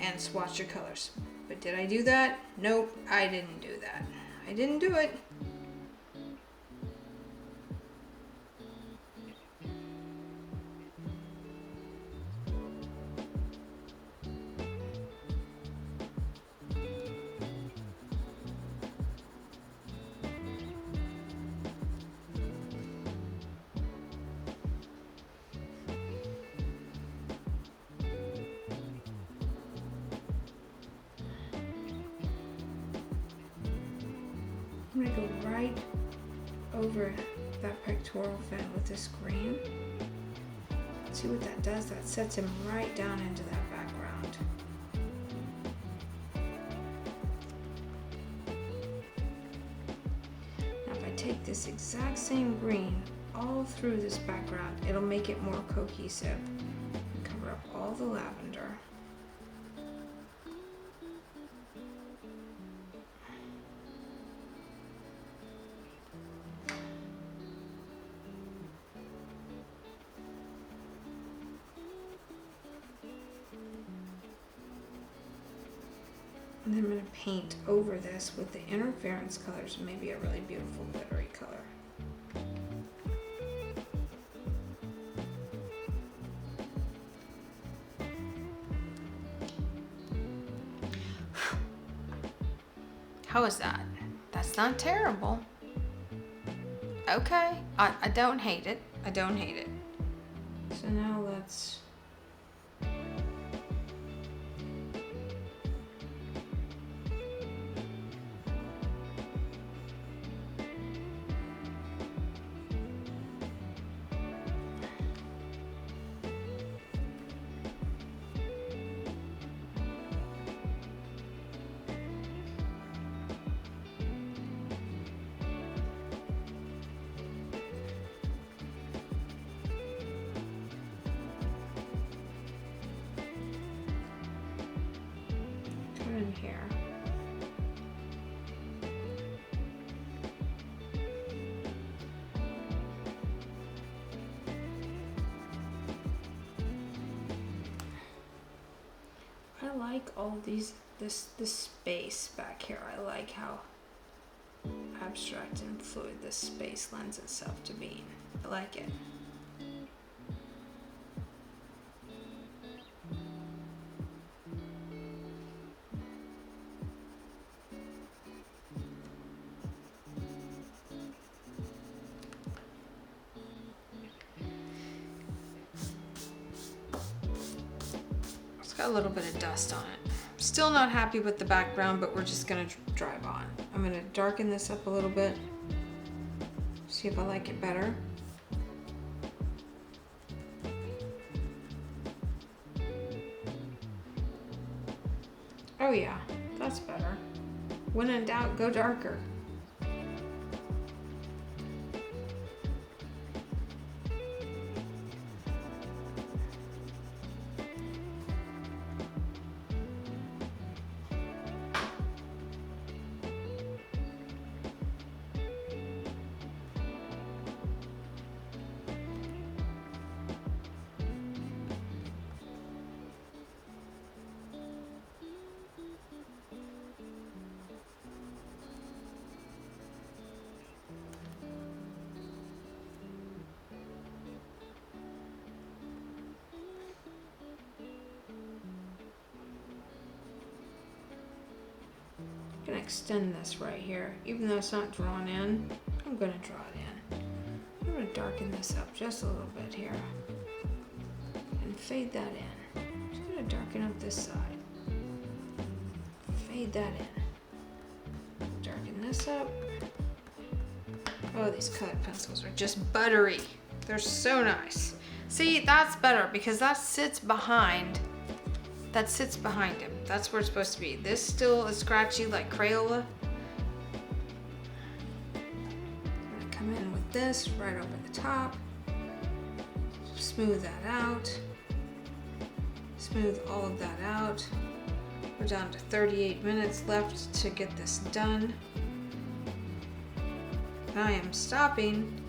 and swatch your colors. But did I do that? Nope, I didn't do that. I didn't do it. I'm gonna go right over that pectoral fin with this green. See what that does? That sets him right down into that background. Now if I take this exact same green all through this background, it'll make it more cohesive and cover up all the lavender. And then I'm going to paint over this with the interference colors, maybe a really beautiful glittery color. How is that? That's not terrible. Okay, I don't hate it. I don't hate it. So now let's in here. I like all these, this space back here. I like how abstract and fluid this space lends itself to being. I like it. Got a little bit of dust on it. Still not happy with the background, but we're just gonna drive on. I'm gonna darken this up a little bit. See if I like it better. Oh yeah, that's better. When in doubt, go darker. I'm gonna extend this right here. Even though it's not drawn in, I'm gonna draw it in. I'm gonna darken this up just a little bit here. And fade that in. I'm just gonna darken up this side. Fade that in. Darken this up. Oh, these colored pencils are just buttery. They're so nice. See, that's better because that sits behind him. That's where it's supposed to be. This still is scratchy like Crayola. I'm gonna come in with this right over the top. Smooth that out. Smooth all of that out. We're down to 38 minutes left to get this done. I am stopping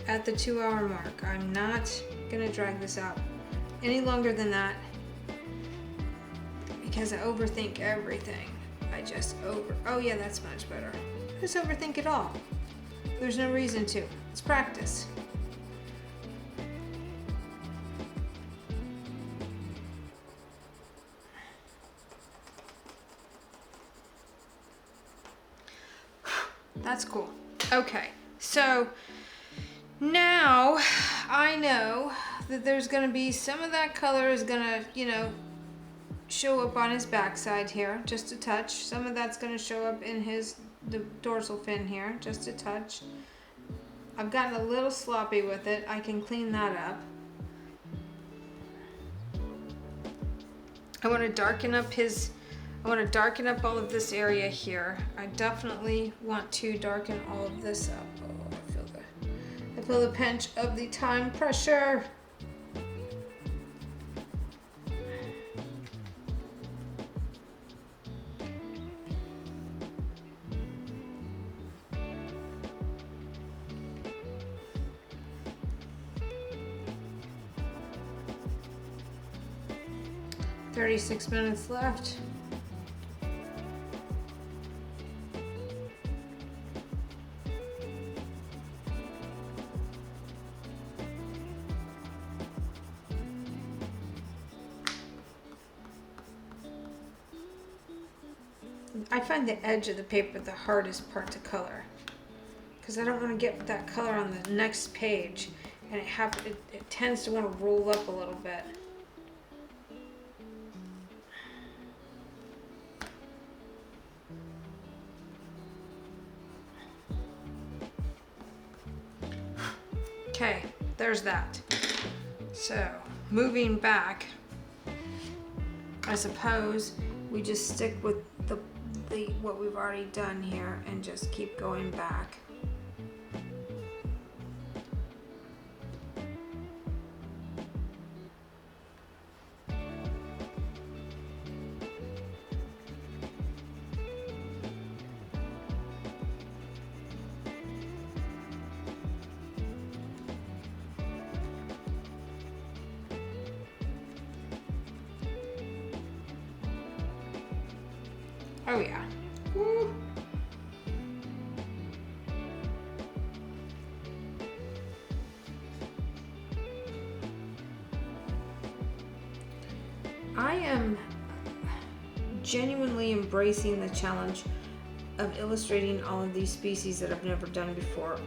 at the 2-hour mark. I'm not gonna drag this out any longer than that because I overthink everything. Oh yeah, that's much better. I just overthink it all. There's no reason to. It's practice. That's cool. Okay, so now I know that there's gonna be some of that color is gonna, show up on his backside here, just a touch. Some of that's gonna show up in his the dorsal fin here, just a touch. I've gotten a little sloppy with it. I can clean that up. I want to darken up all of this area here. I definitely want to darken all of this up. Oh, I feel the pinch of the time pressure. "36 minutes left." I find the edge of the paper the hardest part to color because I don't want to get that color on the next page, and it tends to want to roll up a little bit. Okay, there's that. So, moving back, I suppose we just stick with the what we've already done here and just keep going back. Oh yeah. Woo. I am genuinely embracing the challenge of illustrating all of these species that I've never done before,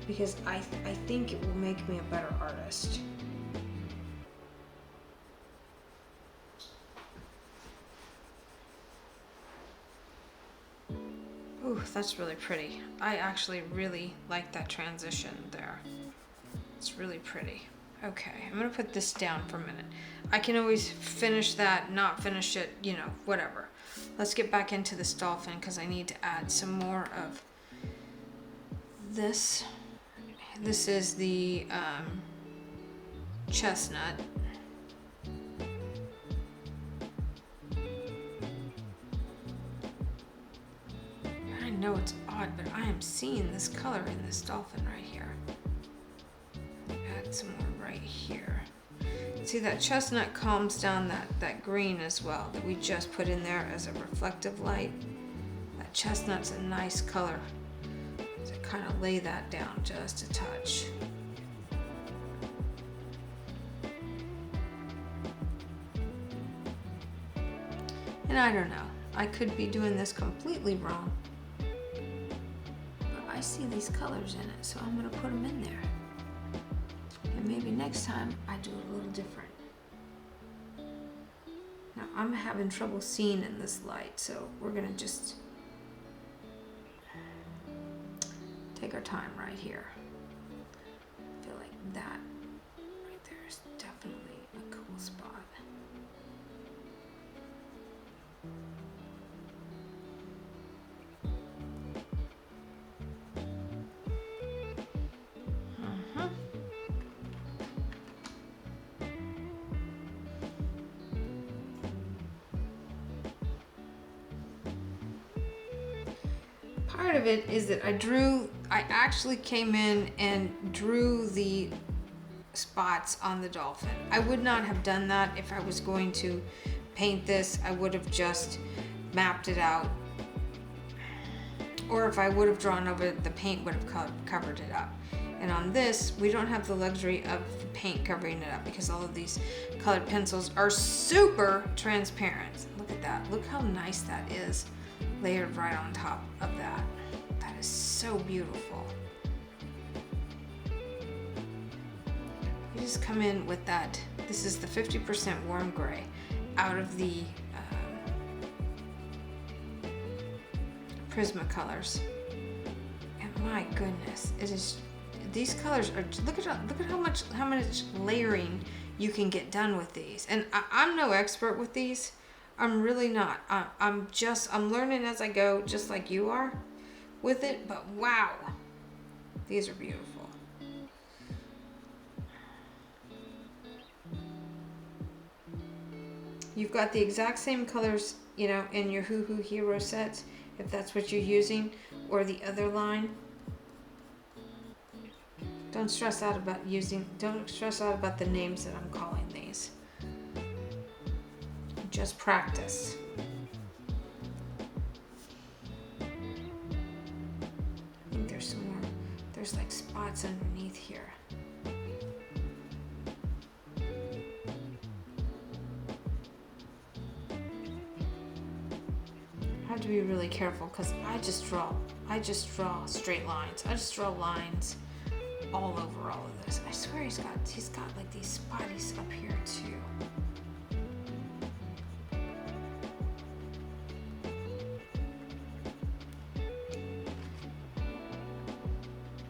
because I think it will make me a better artist. Ooh, that's really pretty. I actually really like that transition there. It's really pretty. Okay, I'm gonna put this down for a minute. I can always finish that, not finish it, you know, whatever. Let's get back into this dolphin because I need to add some more of this. This is the chestnut. I know it's odd, but I am seeing this color in this dolphin right here. Add some more right here. See, that chestnut calms down that green as well that we just put in there as a reflective light. That chestnut's a nice color. So kind of lay that down just a touch. And I don't know, I could be doing this completely wrong, but I see these colors in it, so I'm gonna put them in there. And maybe next time I do it a little different. Now I'm having trouble seeing in this light, so we're gonna just take our time right here. I feel like that right there is definitely a cool spot. Part of it is that I actually came in and drew the spots on the dolphin. I would not have done that if I was going to paint this. I would have just mapped it out. Or if I would have drawn over it, the paint would have covered it up. And on this, we don't have the luxury of the paint covering it up because all of these colored pencils are super transparent. Look at that. Look how nice that is, layered right on top of that. That is so beautiful. You just come in with that. This is the 50% warm gray out of the Prismacolors. And my goodness, it is. These colors are. Look at how much layering you can get done with these. And I'm no expert with these. I'm really not. I'm learning as I go, just like you are with it. But wow, these are beautiful. You've got the exact same colors, you know, in your Hoo Hoo Hero sets, if that's what you're using, or the other line. Don't stress out about the names that I'm calling these. Just practice. I think there's some more. There's like spots underneath here. I have to be really careful because I just draw straight lines. I just draw lines all over all of this. I swear he's got like these spotties up here too.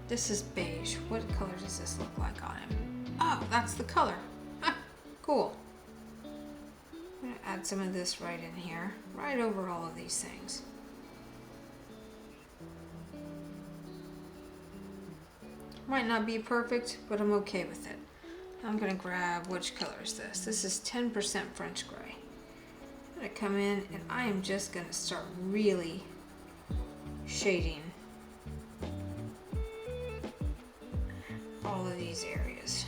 This is beige. What color does this look like on him? Oh, that's the color. Cool. I'm gonna add some of this right in here, right over all of these things. Might not be perfect, but I'm okay with it. I'm gonna grab, which color is this? This is 10% French gray. I'm gonna come in and I am just gonna start really shading all of these areas.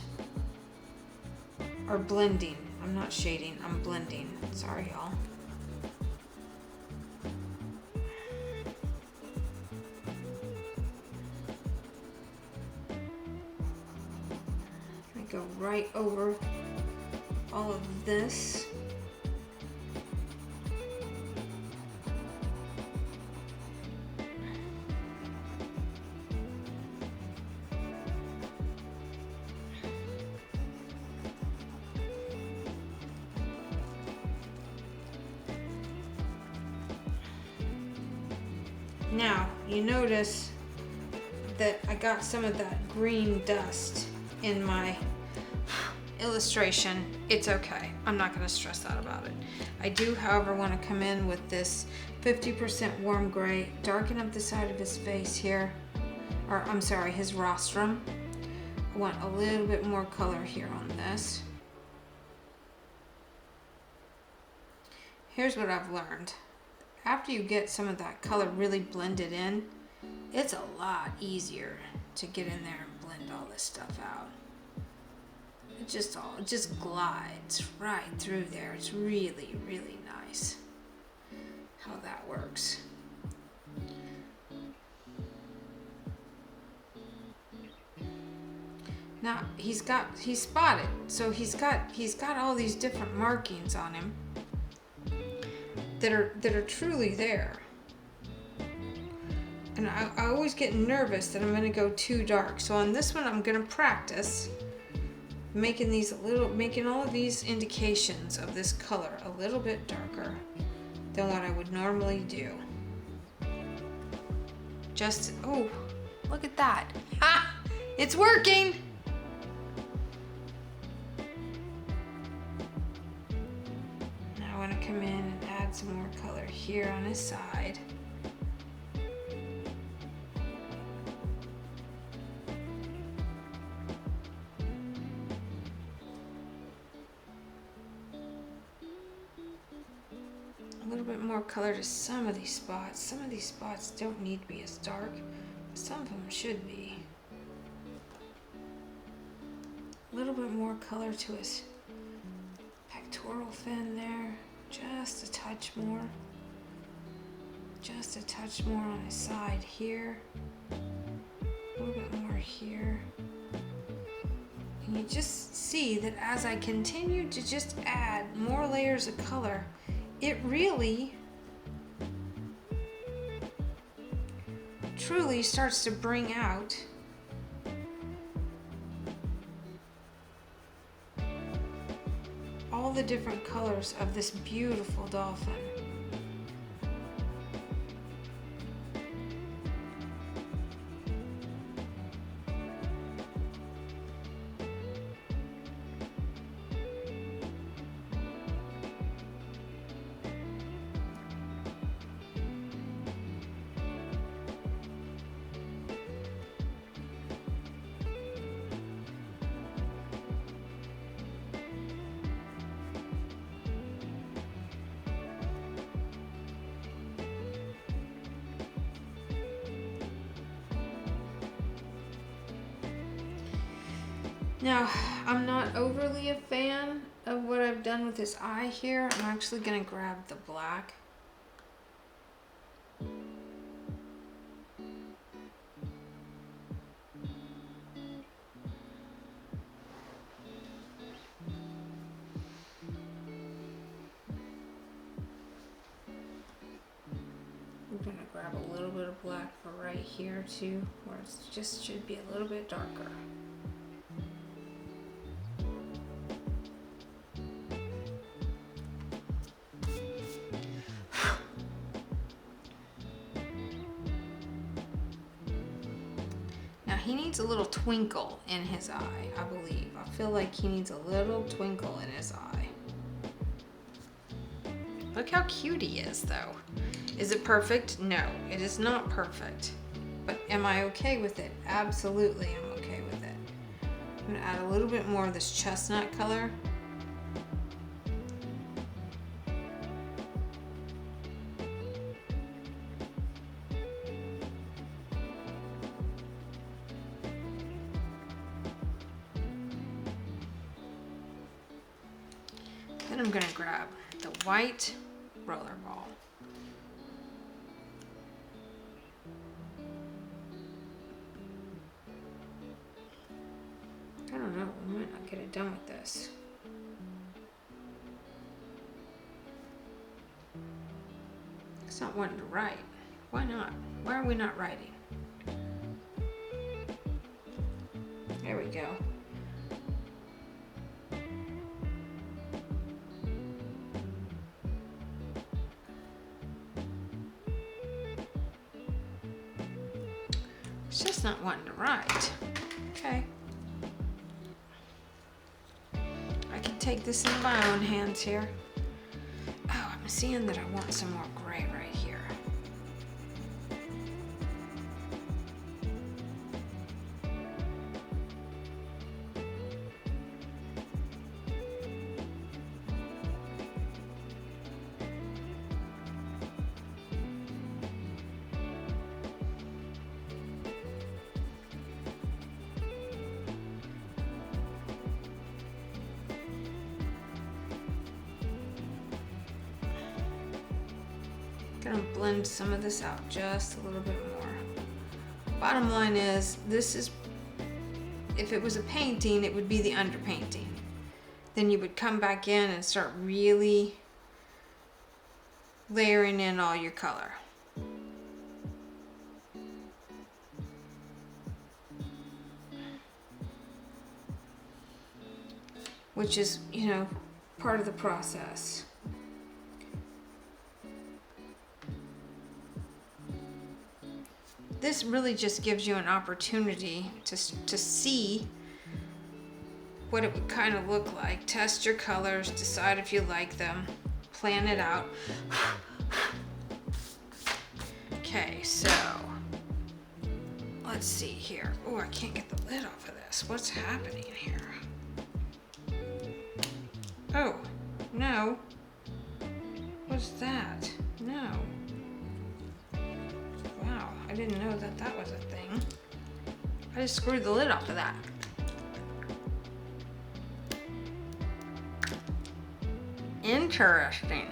Or blending. I'm not shading, I'm blending. Sorry, y'all. I go right over all of this. Now, you notice that I got some of that green dust in my illustration. It's okay. I'm not going to stress out about it. I do, however, want to come in with this 50% warm gray, darken up the side of his face here, or I'm sorry, his rostrum. I want a little bit more color here on this. Here's what I've learned. After you get some of that color really blended in, it's a lot easier to get in there and blend all this stuff out. It just glides right through there. It's really, really nice how that works. Now he's spotted, so he's got all these different markings on him that are truly there. And I always get nervous that I'm gonna go too dark. So on this one, I'm gonna practice making all of these indications of this color a little bit darker than what I would normally do. Oh, look at that. Ha! It's working! Now I wanna come in and add some more color here on his side. A little bit more color to some of these spots. Some of these spots don't need to be as dark, but some of them should be. A little bit more color to his pectoral fin there. Just a touch more. Just a touch more on his side here. A little bit more here. And you just see that as I continue to just add more layers of color, it really truly starts to bring out all the different colors of this beautiful dolphin. Now, I'm not overly a fan of what I've done with this eye here. I'm actually gonna grab the black. I'm gonna grab a little bit of black for right here too, where it just should be a little bit darker. Now he needs a little twinkle in his eye, I believe. I feel like he needs a little twinkle in his eye. Look how cute he is though. Is it perfect? No, it is not perfect. But am I okay with it? Absolutely, I'm okay with it. I'm gonna add a little bit more of this chestnut color. Then I'm gonna grab the white roller ball. I don't know, we might not get it done with this. It's not wanting to write. Why not? Why are we not writing? There we go. It's just not wanting to write. Okay. I can take this in my own hands here. Oh, I'm seeing that I want some more gray right here. Gonna blend some of this out just a little bit more. Bottom line is, this is, if it was a painting, it would be the underpainting. Then you would come back in and start really layering in all your color. Which is, you know, part of the process. This really just gives you an opportunity to see what it would kind of look like. Test your colors, decide if you like them, plan it out. Okay, so let's see here. Oh, I can't get the lid off of this. What's happening here? Oh, no. What's that? No. Wow, I didn't know that that was a thing. I just screwed the lid off of that. Interesting.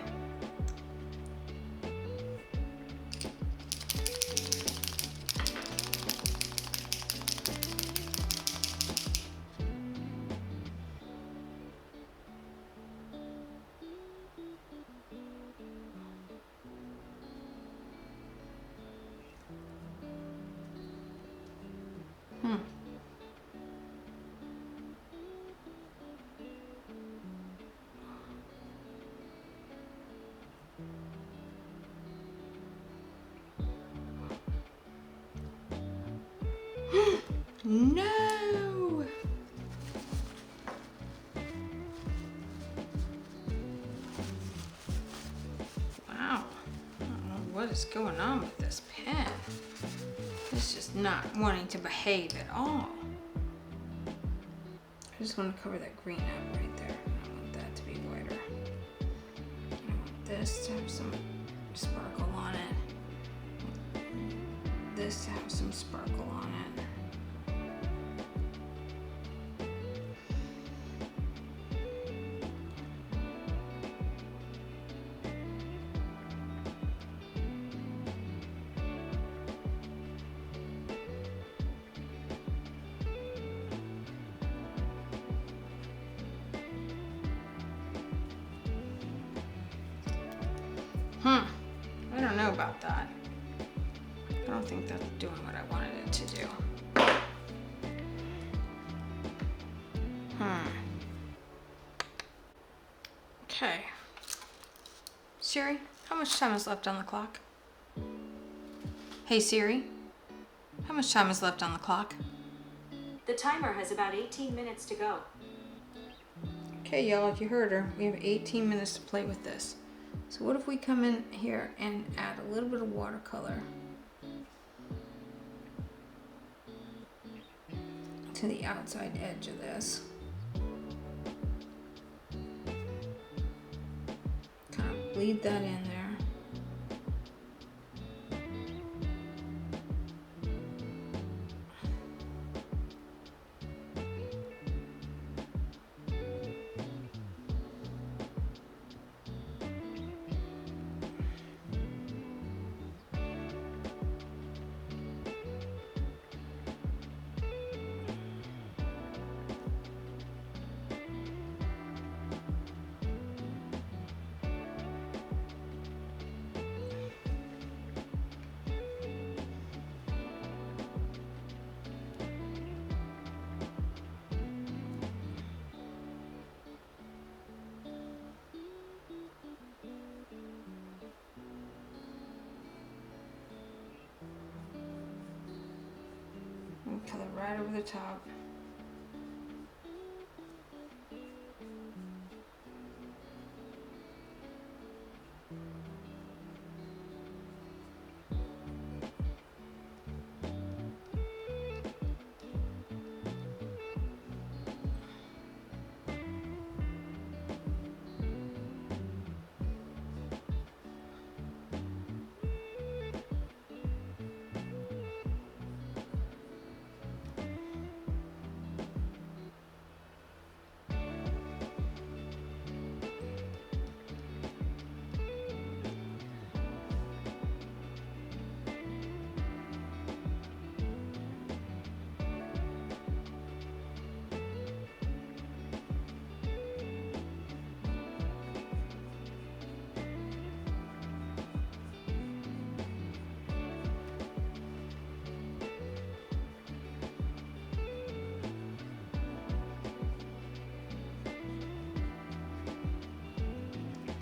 No! Wow. I don't know what is going on with this pen. It's just not wanting to behave at all. I just want to cover that green up right there. I want that to be whiter. I want this to have some sparkle on it. This to have some sparkle on it. I don't know about that. I don't think that's doing what I wanted it to do. Okay. Siri, how much time is left on the clock? Hey Siri, how much time is left on the clock? The timer has about 18 minutes to go. Okay, y'all, if you heard her, we have 18 minutes to play with this. So what if we come in here and add a little bit of watercolor to the outside edge of this. Kind of bleed that in there. And color right over the top.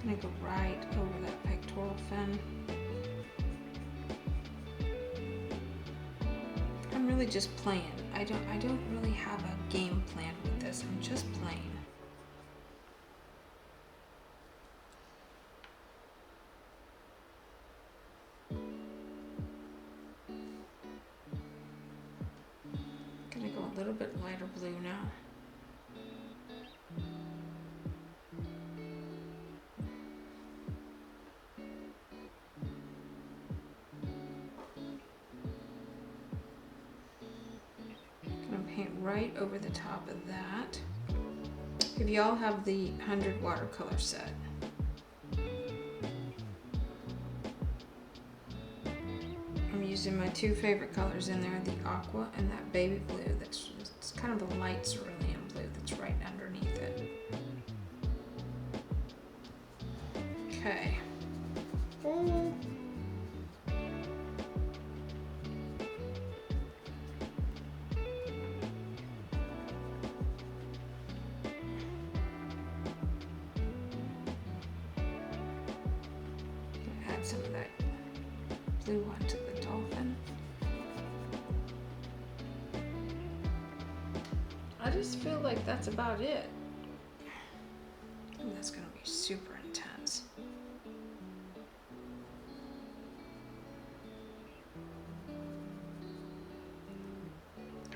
I'm gonna go right over that pectoral fin. I'm really just playing. I don't really have a game plan with this. I'm just playing. Gonna go a little bit lighter blue now. Paint right over the top of that. If y'all have the 100 watercolor set, I'm using my two favorite colors in there, the aqua and that baby blue. It's kind of a light cerulean blue that's right underneath it. Okay. Add some of that blue onto the dolphin. I just feel like that's about it. Ooh, that's gonna be super intense.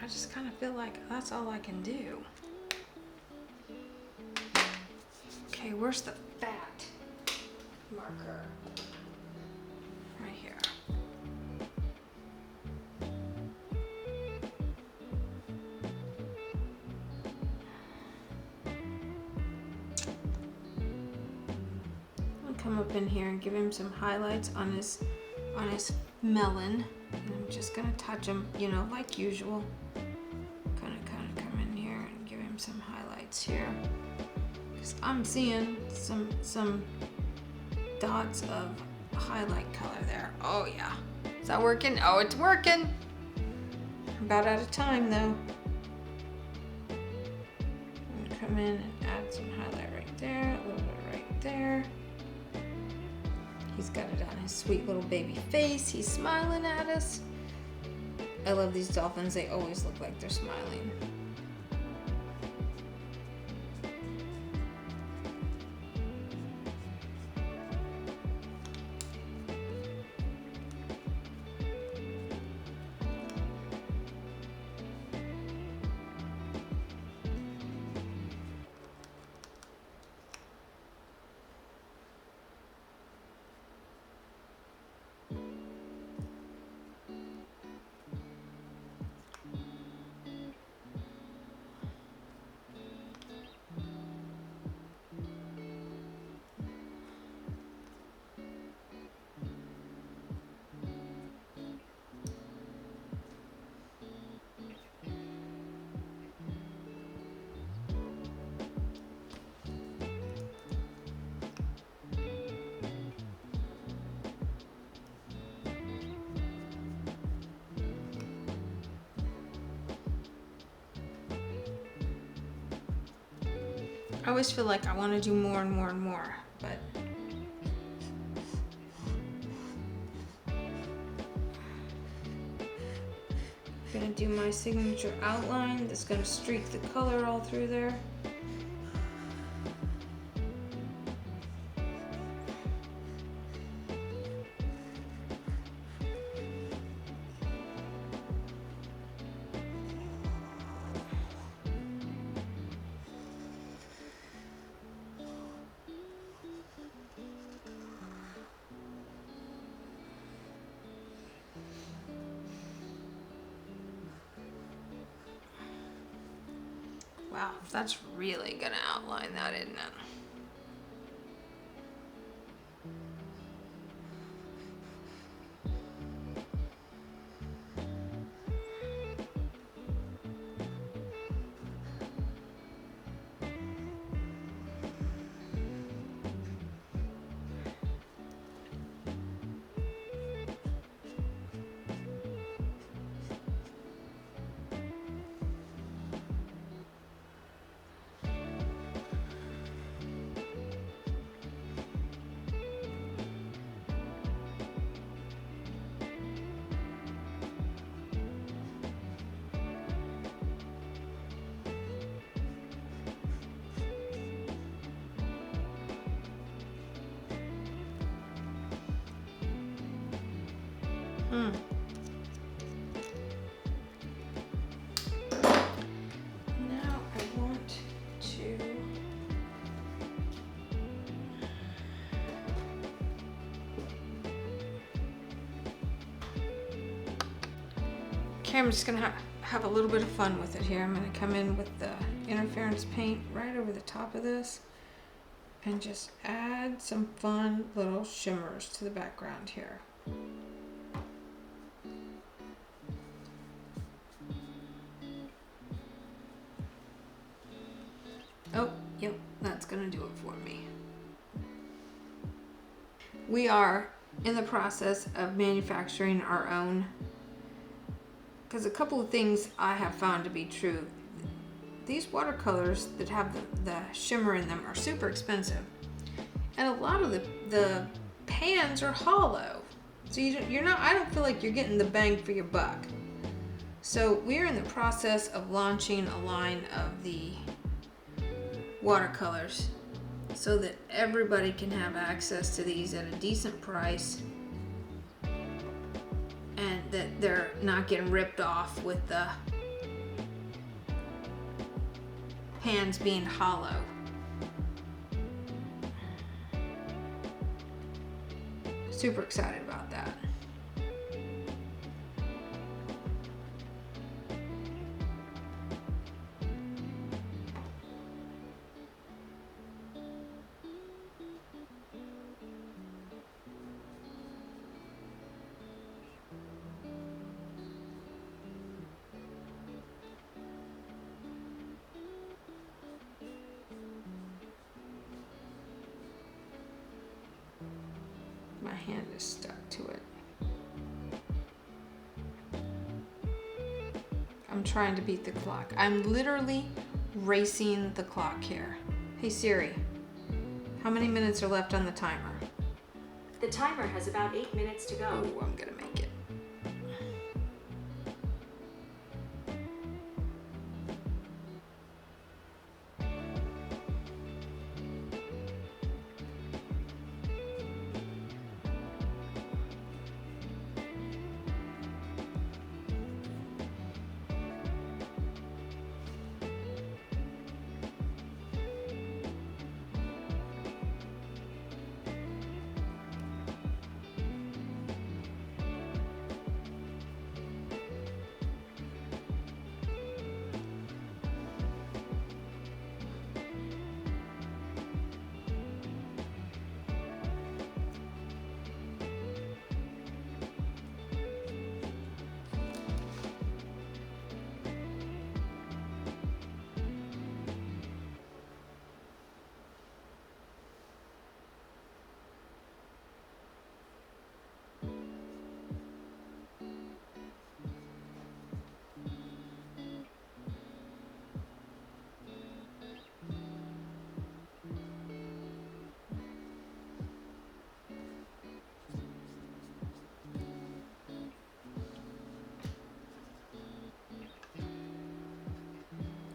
I just kind of feel like that's all I can do. Okay, where's the fat marker? Right here. I'll come up in here and give him some highlights on his melon. And I'm just gonna touch him, you know, like usual. Kind of come in here and give him some highlights here. Because I'm seeing some dots of highlight color there. Oh yeah. Is that working? Oh, it's working. I'm about out of time though. I'm gonna come in and add some highlight right there, a little bit right there. He's got it on his sweet little baby face. He's smiling at us. I love these dolphins. They always look like they're smiling. I always feel like I want to do more and more and more, but I'm gonna do my signature outline that's gonna streak the color all through there. Wow, that's really gonna outline that, isn't it? Now I want to okay, I'm just gonna have a little bit of fun with it here. I'm gonna come in with the interference paint right over the top of this and just add some fun little shimmers to the background here. Oh, yep, that's gonna do it for me. We are in the process of manufacturing our own, because a couple of things I have found to be true. These watercolors that have the shimmer in them are super expensive, and a lot of the pans are hollow, so you're not, I don't feel like you're getting the bang for your buck. So we're in the process of launching a line of the watercolors so that everybody can have access to these at a decent price, and that they're not getting ripped off with the pans being hollow. Super excited about that. My hand is stuck to it. I'm trying to beat the clock. I'm literally racing the clock here. Hey Siri, how many minutes are left on the timer? The timer has about 8 minutes to go. Oh, I'm gonna make it.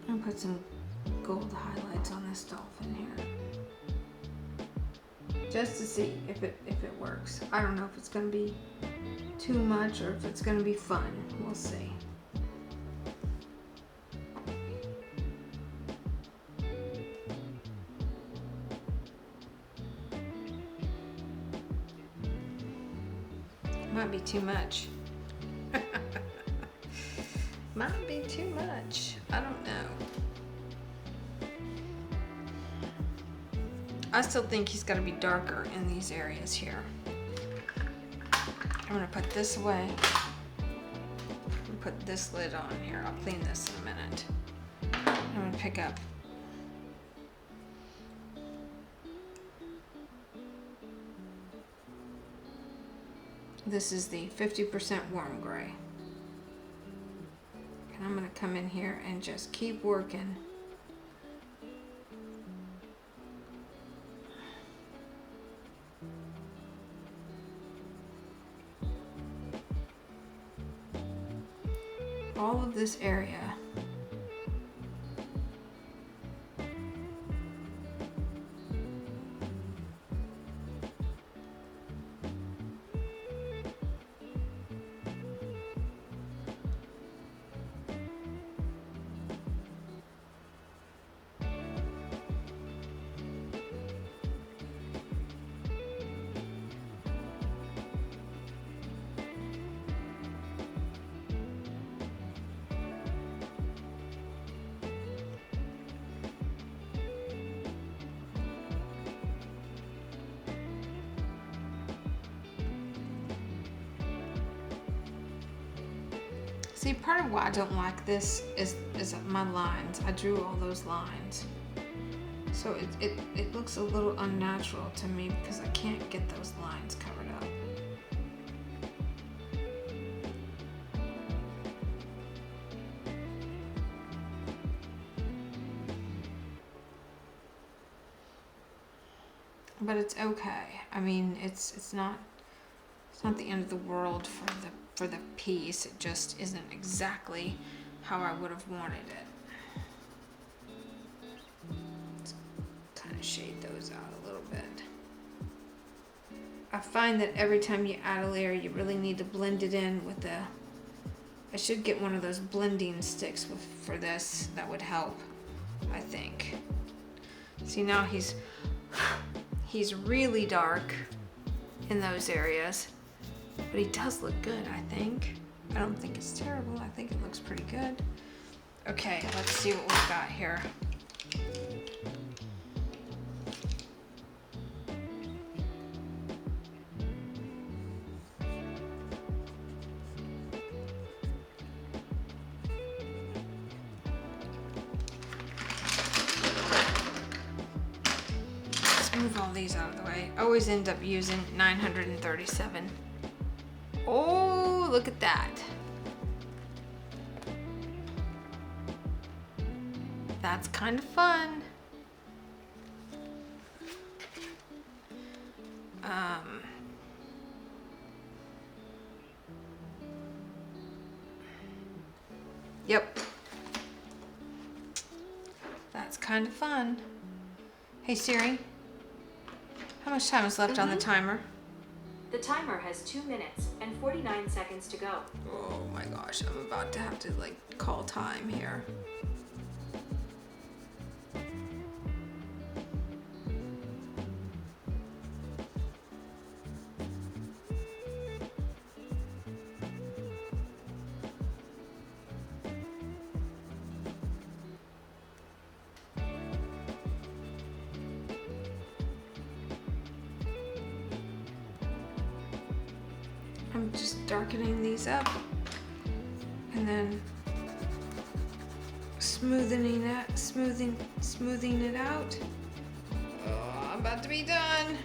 I'm gonna put some gold highlights on this dolphin here. Just to see if it works. I don't know if it's gonna be too much or if it's gonna be fun. We'll see. Might be too much. Might be too much. I don't know. I still think he's got to be darker in these areas here. I'm gonna put this away. And put this lid on here. I'll clean this in a minute. I'm gonna pick up this is the 50% warm gray. And I'm gonna come in here and just keep working. All of this area. See, part of why I don't like this is my lines. I drew all those lines. So it looks a little unnatural to me because I can't get those lines covered up. But it's okay. I mean, it's not the end of the world for the piece. It just isn't exactly how I would have wanted it. Let's kind of shade those out a little bit. I find that every time you add a layer, you really need to blend it in with the... I should get one of those blending sticks for this. That would help, I think. See, now he's really dark in those areas. But he does look good, I think. I don't think it's terrible. I think it looks pretty good. Okay, let's see what we've got here. Let's move move all these out of the way. I always end up using 937. Oh, look at that. That's kind of fun. Yep. That's kind of fun. Hey Siri, how much time is left on the timer? The timer has 2 minutes and 49 seconds to go. Oh my gosh, I'm about to have to like call time here. I'm just darkening these up and then smoothing it out. Oh, I'm about to be done.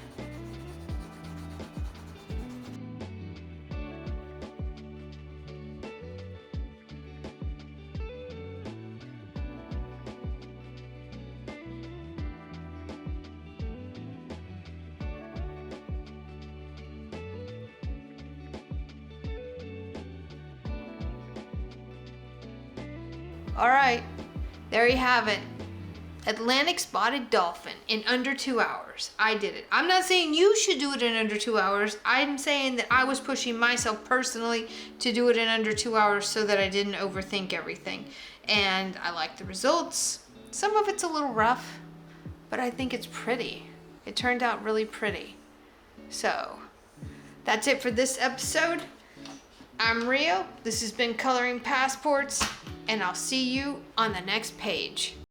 All right, there you have it. Atlantic Spotted Dolphin in under 2 hours. I did it. I'm not saying you should do it in under 2 hours. I'm saying that I was pushing myself personally to do it in under 2 hours so that I didn't overthink everything. And I like the results. Some of it's a little rough, but I think it's pretty. It turned out really pretty. So that's it for this episode. I'm Rio. This has been Coloring Passports, and I'll see you on the next page.